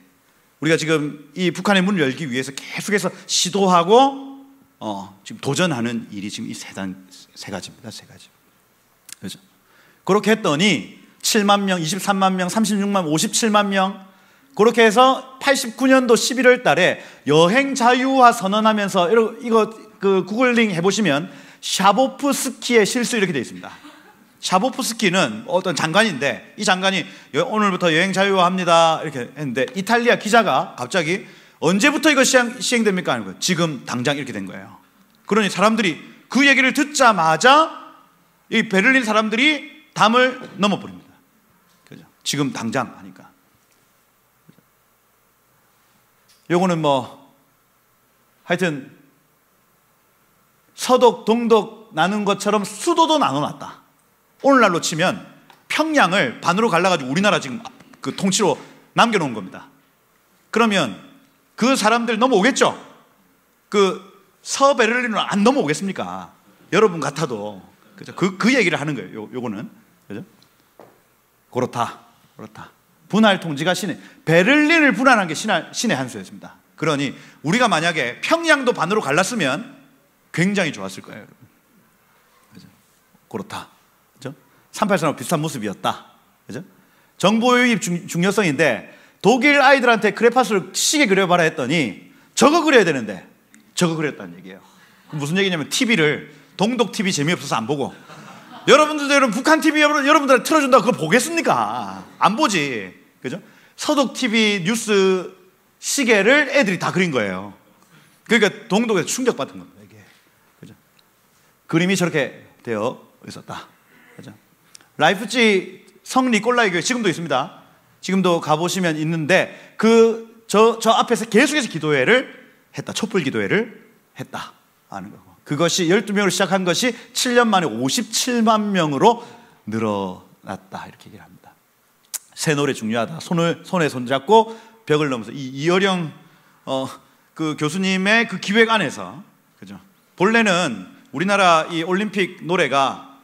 우리가 지금 이 북한의 문을 열기 위해서 계속해서 시도하고 지금 도전하는 일이 지금 이 세 가지입니다. 세 가지. 그렇죠? 그렇게 했더니 7만 명, 23만 명, 36만, 57만 명, 그렇게 해서 89년도 11월 달에 여행 자유화 선언하면서, 이거 구글링 해보시면 샤보프스키의 실수 이렇게 되어 있습니다. 샤보프스키는 어떤 장관인데, 이 장관이 오늘부터 여행 자유화합니다 이렇게 했는데, 이탈리아 기자가 갑자기 언제부터 이거 시행됩니까? 하는 거예요. 지금 당장 이렇게 된 거예요. 그러니 사람들이 그 얘기를 듣자마자 이 베를린 사람들이 담을 넘어버립니다. 그죠? 지금 당장 하니까. 요거는 하여튼 서독, 동독 나눈 것처럼 수도도 나눠놨다. 오늘날로 치면 평양을 반으로 갈라가지고 우리나라 지금 그 통치로 남겨놓은 겁니다. 그러면 그 사람들 넘어오겠죠? 서베를린으로 안 넘어오겠습니까? 여러분 같아도. 그죠? 그 얘기를 하는 거예요. 요거는. 그죠? 그렇다. 분할 통치가 베를린을 분할한 게 신의 한 수였습니다. 그러니 우리가 만약에 평양도 반으로 갈랐으면 굉장히 좋았을 거예요, 여러분. 그죠? 그렇다. 그죠? 383하고 비슷한 모습이었다. 그죠? 정보 유입 중요성인데, 독일 아이들한테 크레파스를 시계 그려봐라 했더니 저거 그려야 되는데 저거 그렸다는 얘기예요. 무슨 얘기냐면 TV를 동독 TV 재미없어서 안 보고, 여러분 북한 TV 여러분들 틀어준다고 그거 보겠습니까? 안 보지. 그죠? 서독 TV 뉴스 시계를 애들이 다 그린 거예요. 그러니까 동독에서 충격받은 겁니다, 이게. 그죠? 그림이 저렇게 되어 있었다. 그죠? 라이프치 성 니콜라이 교회 지금도 있습니다. 지금도 가보시면 있는데, 저 앞에서 계속해서 기도회를 했다. 촛불 기도회를 했다 하는 거고, 그것이 12명으로 시작한 것이 7년 만에 57만 명으로 늘어났다, 이렇게 얘기를 합니다. 새 노래 중요하다. 손에 손잡고 벽을 넘어서, 이 이어령 그 교수님의 그 기획 안에서, 그죠? 본래는 우리나라 이 올림픽 노래가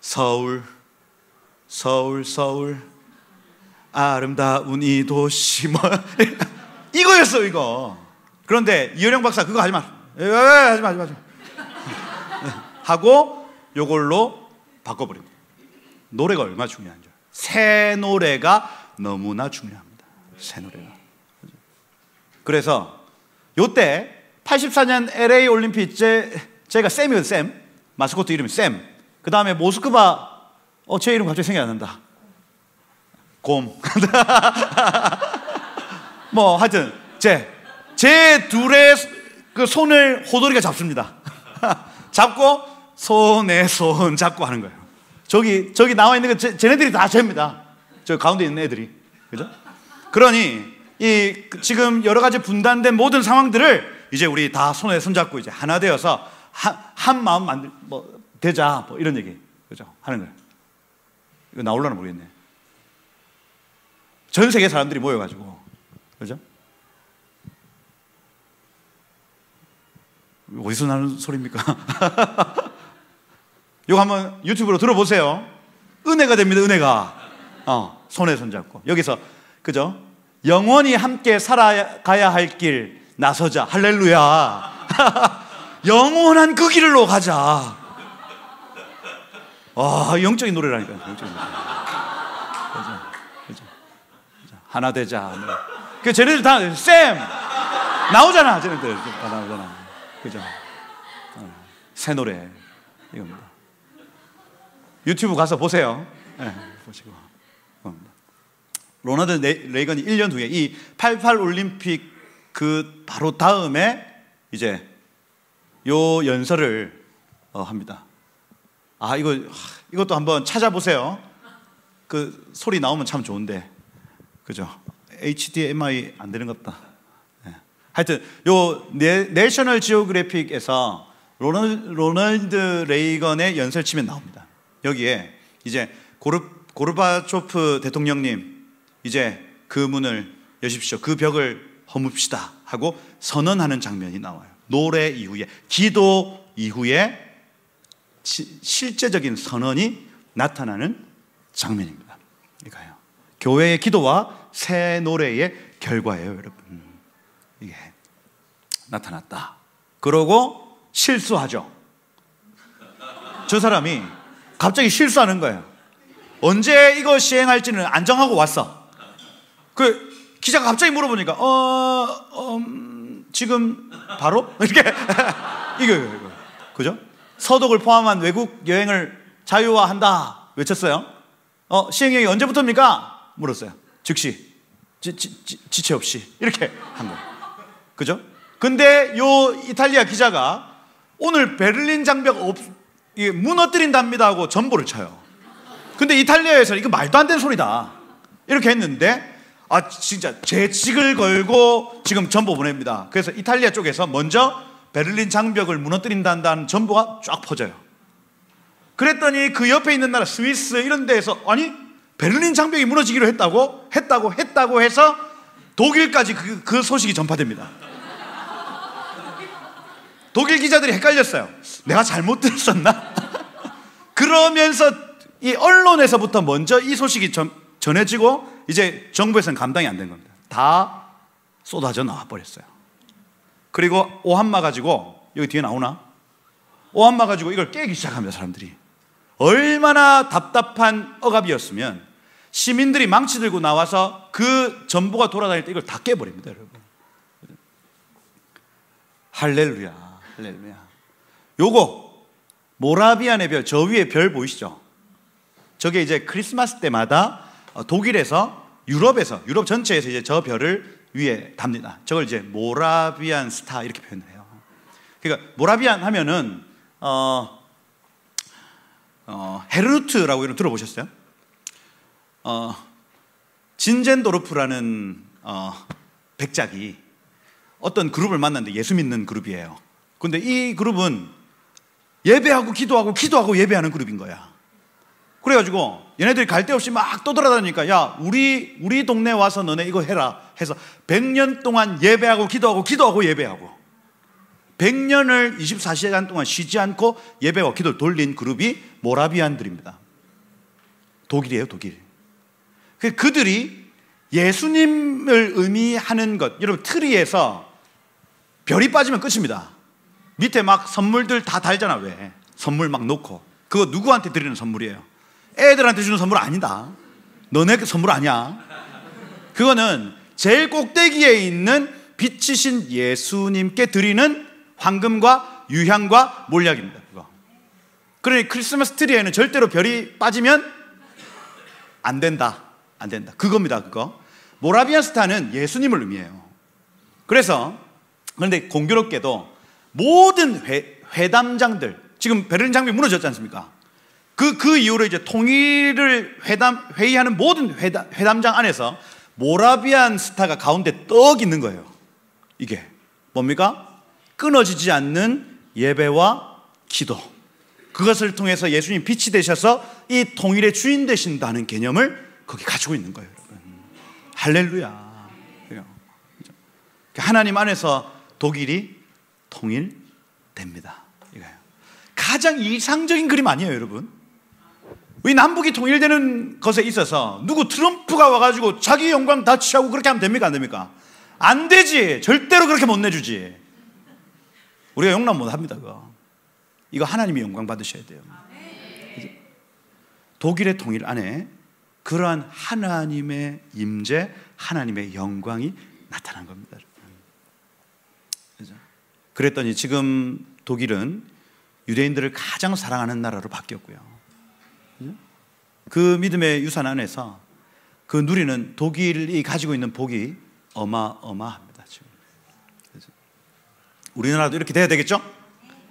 서울 아름다운 이 도시 이거였어, 이거. 그런데 이어령 박사 그거 하지 마. 하지 마. 하고 요걸로 바꿔버립니다. 노래가 얼마나 중요한지. 새 노래가 너무나 중요합니다. 새 노래가. 그래서 요때 84년 LA 올림픽 제가 샘이거든, 샘. 마스코트 이름이 샘. 그 다음에 모스크바, 제 이름 갑자기 생각이 안 난다. 곰. 하여튼 제 둘의 그 손을 호돌이가 잡습니다. 잡고 손에 손 잡고 하는 거예요. 저기 나와 있는 거 쟤네들이 다 쟤입니다. 저 가운데 있는 애들이. 그죠? 그러니 지금 여러 가지 분단된 모든 상황들을 이제 우리 다 손에 손 잡고 이제 하나 되어서 한 마음 되자, 이런 얘기. 그죠? 하는 거예요. 이거 나올려나 모르겠네. 전 세계 사람들이 모여가지고. 그죠? 어디서 나는 소리입니까? 이거 한번 유튜브로 들어보세요. 은혜가 됩니다. 은혜가. 손에 손잡고. 여기서 그죠? 영원히 함께 살아가야 할 길 나서자. 할렐루야. 영원한 그 길로 가자. 와, 영적인 노래라니까. 영적인 노래. 그죠? 하나 되자. 그 쟤네들 다 쌤 나오잖아. 쟤네들 다 나오잖아. 그죠? 새 노래 이겁니다. 유튜브 가서 보세요. 네, 보시고. 로널드 레이건이 1년 후에 이 88 올림픽 그 바로 다음에 이제 요 연설을 합니다. 이것도 한번 찾아보세요. 그 소리 나오면 참 좋은데, 그죠? HDMI 안 되는 것 같다. 네. 하여튼 요 내셔널 지오그래픽에서 로널드 레이건의 연설 치면 나옵니다. 여기에 이제 고르바초프 대통령님, 이제 그 문을 여십시오. 그 벽을 허뭅시다 하고 선언하는 장면이 나와요. 노래 이후에, 기도 이후에 실제적인 선언이 나타나는 장면입니다. 이거요. 교회의 기도와 새 노래의 결과예요, 여러분. 이게 나타났다. 그러고 실수하죠. 저 사람이 갑자기 실수하는 거예요. 언제 이거 시행할지는 안 정하고 왔어. 그 기자가 갑자기 물어보니까 지금 바로 이렇게 이거 그죠? 서독을 포함한 외국 여행을 자유화한다 외쳤어요. 시행령이 언제부터입니까? 물었어요. 즉시 지체 없이 이렇게 한 거예요. 그죠? 근데 요 이탈리아 기자가 오늘 베를린 장벽 무너뜨린답니다 하고 전보를 쳐요. 근데 이탈리아에서 이거 말도 안 되는 소리다 이렇게 했는데, 진짜 재직을 걸고 지금 전보 보냅니다. 그래서 이탈리아 쪽에서 먼저 베를린 장벽을 무너뜨린다는 전보가 쫙 퍼져요. 그랬더니 그 옆에 있는 나라 스위스 이런 데에서 베를린 장벽이 무너지기로 했다고 해서 독일까지 그 소식이 전파됩니다. 독일 기자들이 헷갈렸어요. 내가 잘못 들었었나? 그러면서 이 언론에서부터 먼저 이 소식이 전해지고 이제 정부에서는 감당이 안 된 겁니다. 다 쏟아져 나와 버렸어요. 그리고 오한마 가지고, 여기 뒤에 나오나? 오한마 가지고 이걸 깨기 시작합니다. 사람들이. 얼마나 답답한 억압이었으면 시민들이 망치 들고 나와서 그 전보가 돌아다닐 때 이걸 다 깨버립니다, 여러분. 할렐루야, 할렐루야. 요거 모라비안의 별, 저 위에 별 보이시죠? 저게 이제 크리스마스 때마다 독일에서, 유럽 전체에서 이제 저 별을 위에 답니다. 저걸 이제 모라비안 스타 이렇게 표현을 해요. 그러니까 모라비안 하면은 헤르누트라고 이런 들어보셨어요? 진젠도르프라는 백작이 어떤 그룹을 만났는데, 예수 믿는 그룹이에요. 근데 이 그룹은 예배하고 기도하고 예배하는 그룹인 거야. 그래가지고 얘네들이 갈 데 없이 막 떠돌아다니니까, 야, 우리 동네 와서 너네 이거 해라 해서 100년 동안 예배하고 기도하고 예배하고 100년을 24시간 동안 쉬지 않고 예배와 기도를 돌린 그룹이 모라비안들입니다. 독일이에요, 독일. 그들이 예수님을 의미하는 것, 여러분 트리에서 별이 빠지면 끝입니다. 밑에 막 선물들 다 달잖아. 왜? 선물 막 놓고. 그거 누구한테 드리는 선물이에요? 애들한테 주는 선물 아니다. 너네 선물 아니야. 그거는 제일 꼭대기에 있는 빛이신 예수님께 드리는 황금과 유향과 몰약입니다. 그거. 그러니 크리스마스 트리에는 절대로 별이 빠지면 안 된다. 그겁니다. 그거. 모라비안 스타는 예수님을 의미해요. 그런데 공교롭게도 모든 회담장들, 지금 베를린 장벽이 무너졌지 않습니까? 그 이후로 이제 통일을 회의하는 모든 회담장 안에서 모라비안 스타가 가운데 떡 있는 거예요. 이게 뭡니까? 끊어지지 않는 예배와 기도. 그것을 통해서 예수님 빛이 되셔서 이 통일의 주인 되신다는 개념을 거기 가지고 있는 거예요, 여러분. 할렐루야. 하나님 안에서 독일이 통일됩니다. 이거예요. 가장 이상적인 그림 아니에요, 여러분? 이 남북이 통일되는 것에 있어서 누구 트럼프가 와가지고 자기 영광 다 취하고 그렇게 하면 됩니까? 안 됩니까? 안 되지. 절대로 그렇게 못 내주지. 우리가 용납 못 합니다. 그거. 이거 하나님이 영광 받으셔야 돼요. 독일의 통일 안에 그러한 하나님의 임재, 하나님의 영광이 나타난 겁니다. 그랬더니 지금 독일은 유대인들을 가장 사랑하는 나라로 바뀌었고요. 그 믿음의 유산 안에서 그 누리는 독일이 가지고 있는 복이 어마어마합니다. 지금. 우리나라도 이렇게 돼야 되겠죠?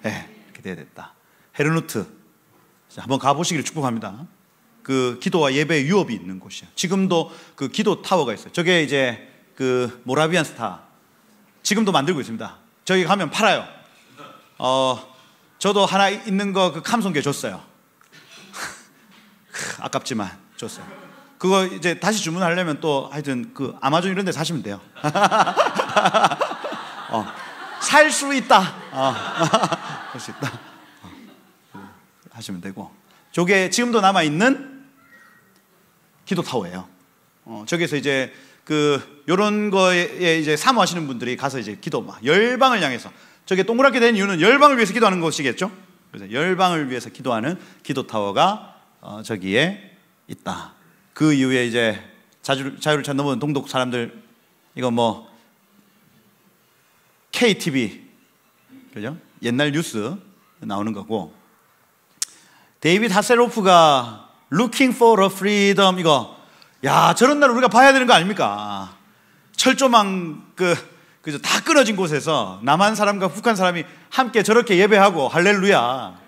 네, 이렇게 돼야 됐다. 헤르누트 한번 가보시기를 축복합니다. 그 기도와 예배의 유업이 있는 곳이에요. 지금도 그 기도 타워가 있어요. 저게 이제 그 모라비안 스타 지금도 만들고 있습니다. 저기 가면 팔아요. 저도 하나 있는 거 그 감성계 줬어요. 아깝지만 줬어요. 그거 이제 다시 주문하려면 또 하여튼 그 아마존 이런 데 사시면 돼요. 살 수 있다. 할 수 있다. 하시면 되고. 저게 지금도 남아 있는 기도 타워예요. 저기서 이제 그 요런 거에 이제 사모하시는 분들이 가서 이제 기도 막 열방을 향해서 저게 동그랗게 된 이유는 열방을 위해서 기도하는 것이겠죠. 그래서 열방을 위해서 기도하는 기도 타워가 저기에 있다. 그 이후에 이제 자유를 찾 넘어온 동독 사람들 이거 뭐 KTV 그죠? 옛날 뉴스 나오는 거고 데이비드 하셀호프가 Looking for a Freedom 이거 야 저런 날 우리가 봐야 되는 거 아닙니까? 철조망 그죠 다 끊어진 곳에서 남한 사람과 북한 사람이 함께 저렇게 예배하고 할렐루야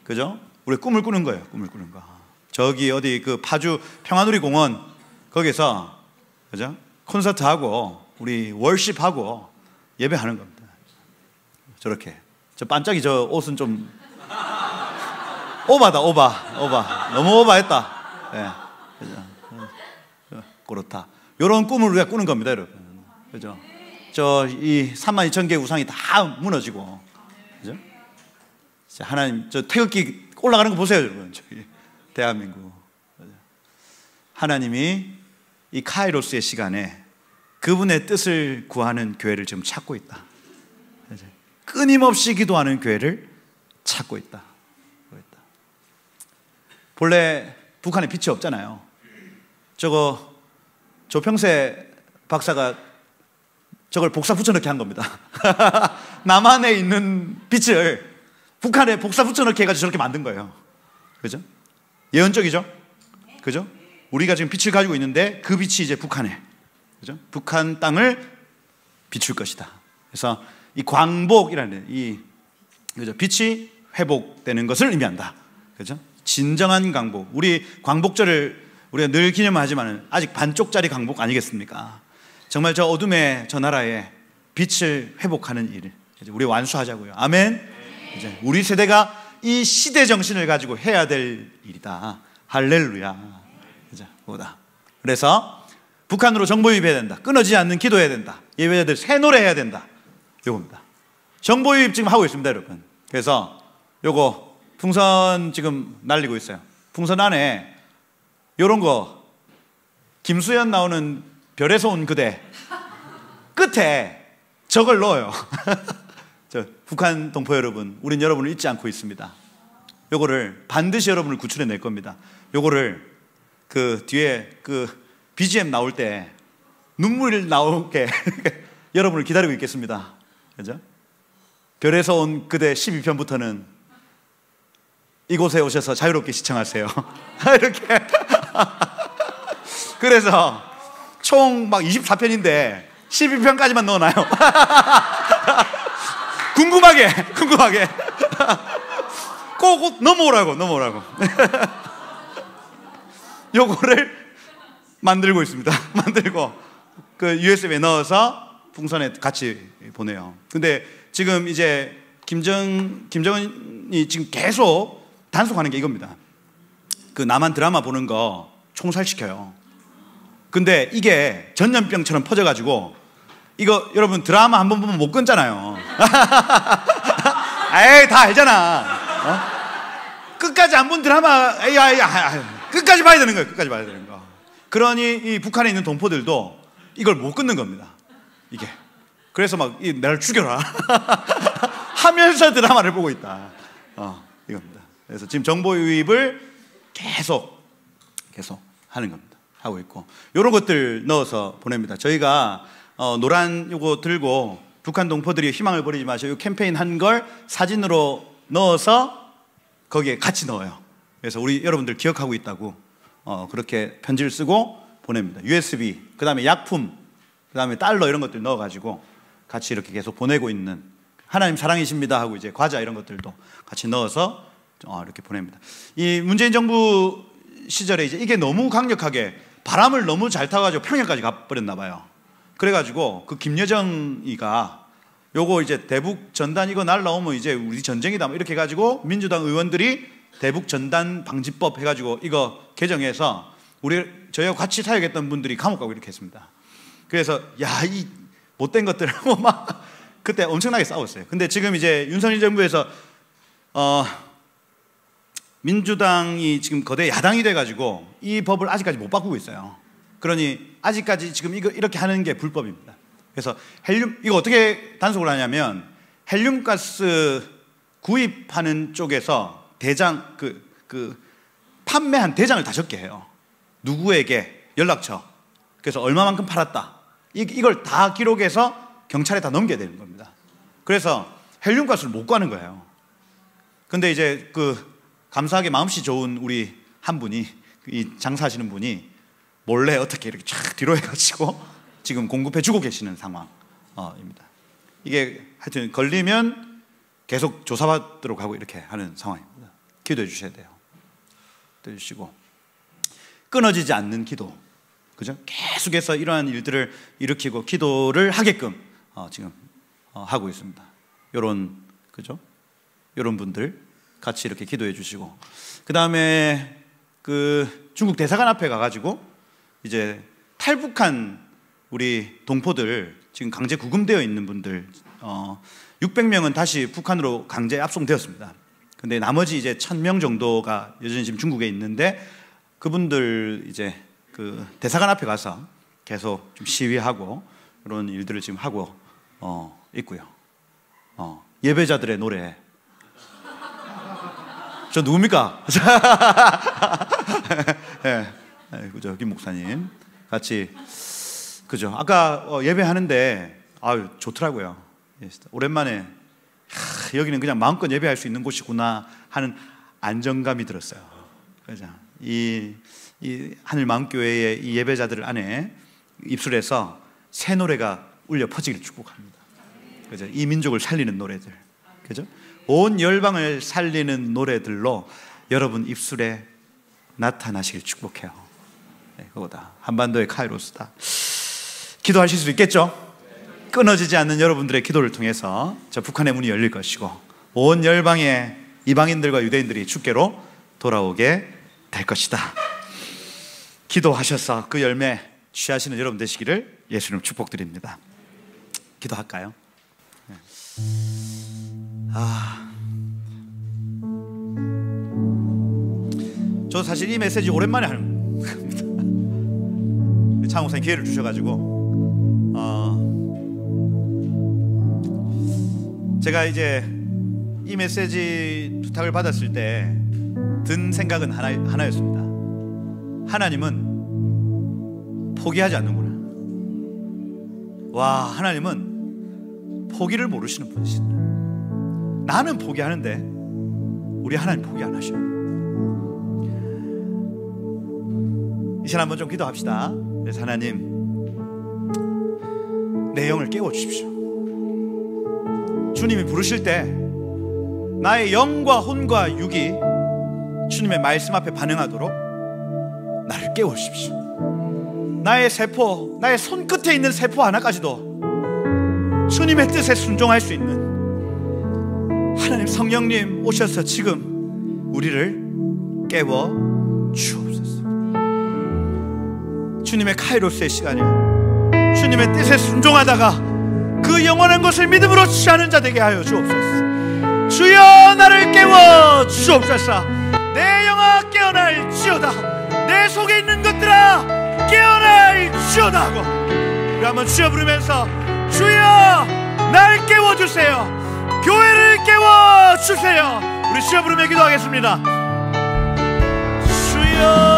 그죠? 우리 꿈을 꾸는 거예요. 꿈을 꾸는 거. 저기 어디 그 파주 평화누리 공원 거기서 그죠? 콘서트하고 우리 월십하고 예배하는 겁니다. 저렇게 저 반짝이 저 옷은 좀 오바다 오바 너무 오바했다. 예, 그죠? 그렇다. 이런 꿈을 우리가 꾸는 겁니다, 여러분. 그죠? 저 이 32,000개 우상이 다 무너지고, 그죠? 하나님 저 태극기 올라가는 거 보세요, 여러분. 저기 대한민국. 하나님이 이 카이로스의 시간에 그분의 뜻을 구하는 교회를 지금 찾고 있다. 끊임없이 기도하는 교회를 찾고 있다. 본래 북한에 빛이 없잖아요. 저거 조평세 박사가 저걸 복사 붙여넣기 한 겁니다. 남한에 있는 빛을 북한에 복사 붙여넣기 해가지고 저렇게 만든 거예요. 그죠? 예언적이죠? 그죠? 우리가 지금 빛을 가지고 있는데 그 빛이 이제 북한에, 그죠? 북한 땅을 비출 것이다. 그래서 이 광복이라는 이 그죠? 빛이 회복되는 것을 의미한다. 그죠? 진정한 광복. 우리 광복절을 우리가 늘 기념하지만 아직 반쪽짜리 광복 아니겠습니까? 정말 저 어둠의 저 나라에 빛을 회복하는 일, 우리 완수하자고요. 아멘. 이제 우리 세대가 이 시대 정신을 가지고 해야 될 일이다. 할렐루야. 그죠? 보다. 그래서 북한으로 정보 유입해야 된다. 끊어지지 않는 기도해야 된다. 예배자들 새 노래 해야 된다. 요겁니다. 정보 유입 지금 하고 있습니다, 여러분. 그래서 요거 풍선 지금 날리고 있어요. 풍선 안에 요런 거 김수현 나오는 별에서 온 그대 끝에 저걸 넣어요. 저 북한 동포 여러분, 우린 여러분을 잊지 않고 있습니다. 요거를 반드시 여러분을 구출해 낼 겁니다. 요거를 그 뒤에 그 BGM 나올 때 눈물이 나오게 여러분을 기다리고 있겠습니다. 그죠? 별에서 온 그대 12편부터는 이곳에 오셔서 자유롭게 시청하세요. 이렇게. 그래서 총 막 24편인데 12편까지만 넣어놔요. 궁금하게. 꼭 넘어오라고. 요거를 만들고 있습니다. 만들고 그 USB에 넣어서 풍선에 같이 보내요. 근데 지금 이제 김정은이 지금 계속 단속하는 게 이겁니다. 그 남한 드라마 보는 거 총살시켜요. 근데 이게 전염병처럼 퍼져가지고 이거 여러분 드라마 한 번 보면 못 끊잖아요. 에이 다 알잖아. 끝까지 안 본 드라마, 끝까지 봐야 되는 거예요. 끝까지 봐야 되는 거. 그러니 이 북한에 있는 동포들도 이걸 못 끊는 겁니다. 이게. 그래서 막 나를 죽여라 하면서 드라마를 보고 있다. 이겁니다. 그래서 지금 정보 유입을 계속 하는 겁니다. 하고 있고, 이런 것들 넣어서 보냅니다. 저희가 노란 요거 들고 북한 동포들이 희망을 버리지 마세요, 이 캠페인 한 걸 사진으로 넣어서 거기에 같이 넣어요. 그래서 우리 여러분들 기억하고 있다고 그렇게 편지를 쓰고 보냅니다. USB, 그 다음에 약품, 그 다음에 달러 이런 것들 넣어가지고 같이 이렇게 계속 보내고 있는, 하나님 사랑이십니다 하고 이제 과자 이런 것들도 같이 넣어서 이렇게 보냅니다. 이 문재인 정부 시절에 이제 이게 너무 강력하게 바람을 너무 잘 타가지고 평양까지 가버렸나 봐요. 그래가지고 그 김여정이가 요거 이제 대북 전단 이거 날라오면 이제 우리 전쟁이다 이렇게 해가지고 민주당 의원들이 대북 전단 방지법 해가지고 이거 개정해서 저희와 같이 사역했던 분들이 감옥 가고 이렇게 했습니다. 그래서 이 못된 것들하고 막 그때 엄청나게 싸웠어요. 근데 지금 이제 윤석열 정부에서 민주당이 지금 거대 야당이 돼가지고 이 법을 아직까지 못 바꾸고 있어요. 그러니 아직까지 지금 이렇게 하는 게 불법입니다. 그래서 헬륨, 이거 어떻게 단속을 하냐면 헬륨가스 구입하는 쪽에서 대장, 판매한 대장을 다 적게 해요. 누구에게 연락처, 그래서 얼마만큼 팔았다, 이걸 다 기록해서 경찰에 다 넘겨야 되는 겁니다. 그래서 헬륨가스를 못 구하는 거예요. 근데 이제 감사하게 마음씨 좋은 우리 한 분이, 이 장사하시는 분이 몰래 어떻게 이렇게 쫙 뒤로 해가지고 지금 공급해 주고 계시는 상황입니다. 이게 하여튼 걸리면 계속 조사받도록 하고 이렇게 하는 상황입니다. 기도해 주셔야 돼요. 기도해 주시고, 끊어지지 않는 기도, 그죠? 계속해서 이러한 일들을 일으키고 기도를 하게끔 지금 하고 있습니다. 그죠? 요런 분들 같이 이렇게 기도해 주시고, 그 다음에 중국 대사관 앞에 가가지고 이제 탈북한 우리 동포들, 지금 강제 구금되어 있는 분들 600명은 다시 북한으로 강제 압송되었습니다. 근데 나머지 이제 1000명 정도가 여전히 지금 중국에 있는데, 그분들 이제 대사관 앞에 가서 계속 좀 시위하고 이런 일들을 지금 하고 있고요. 예배자들의 노래, 저 누굽니까? 그죠, 김 목사님 같이, 그죠? 아까 예배하는데 좋더라고요. 오랜만에 여기는 그냥 마음껏 예배할 수 있는 곳이구나 하는 안정감이 들었어요. 그죠? 이 하늘 마음교회의 이 예배자들 안에 입술에서 새 노래가 울려 퍼지기를 축복합니다. 그죠? 이 민족을 살리는 노래들, 그죠? 온 열방을 살리는 노래들로 여러분 입술에 나타나시길 축복해요. 그거다. 한반도의 카이로스다. 기도하실 수 있겠죠? 끊어지지 않는 여러분들의 기도를 통해서 저 북한의 문이 열릴 것이고, 온 열방의 이방인들과 유대인들이 주께로 돌아오게 될 것이다. 기도하셔서 그 열매 취하시는 여러분 되시기를 예수님 축복드립니다. 기도할까요? 저 사실 이 메시지 오랜만에 하는 겁니다. 장 목사님 기회를 주셔가지고 제가 이제 이 메시지 부탁을 받았을 때 든 생각은 하나였습니다. 하나님은 포기하지 않는구나. 와, 하나님은 포기를 모르시는 분이시다. 나는 포기하는데 우리 하나님 포기 안 하셔요. 이 시간 한번 좀 기도합시다. 그래서 하나님, 내 영을 깨워주십시오. 주님이 부르실 때 나의 영과 혼과 육이 주님의 말씀 앞에 반응하도록 나를 깨워주십시오. 나의 세포, 나의 손끝에 있는 세포 하나까지도 주님의 뜻에 순종할 수 있는 하나님 성령님 오셔서 지금 우리를 깨워 주옵소서. 주님의 카이로스의 시간에 주님의 뜻에 순종하다가 그 영원한 것을 믿음으로 취하는 자 되게 하여 주옵소서. 주여 나를 깨워 주옵소서. 내 영아 깨어날지어다, 내 속에 있는 것들아 깨어날지어다 하고 우리 한번 주여 부르면서 주여 날 깨워주세요, 교회를 깨워주세요. 우리 주여 부르며 기도하겠습니다. 주여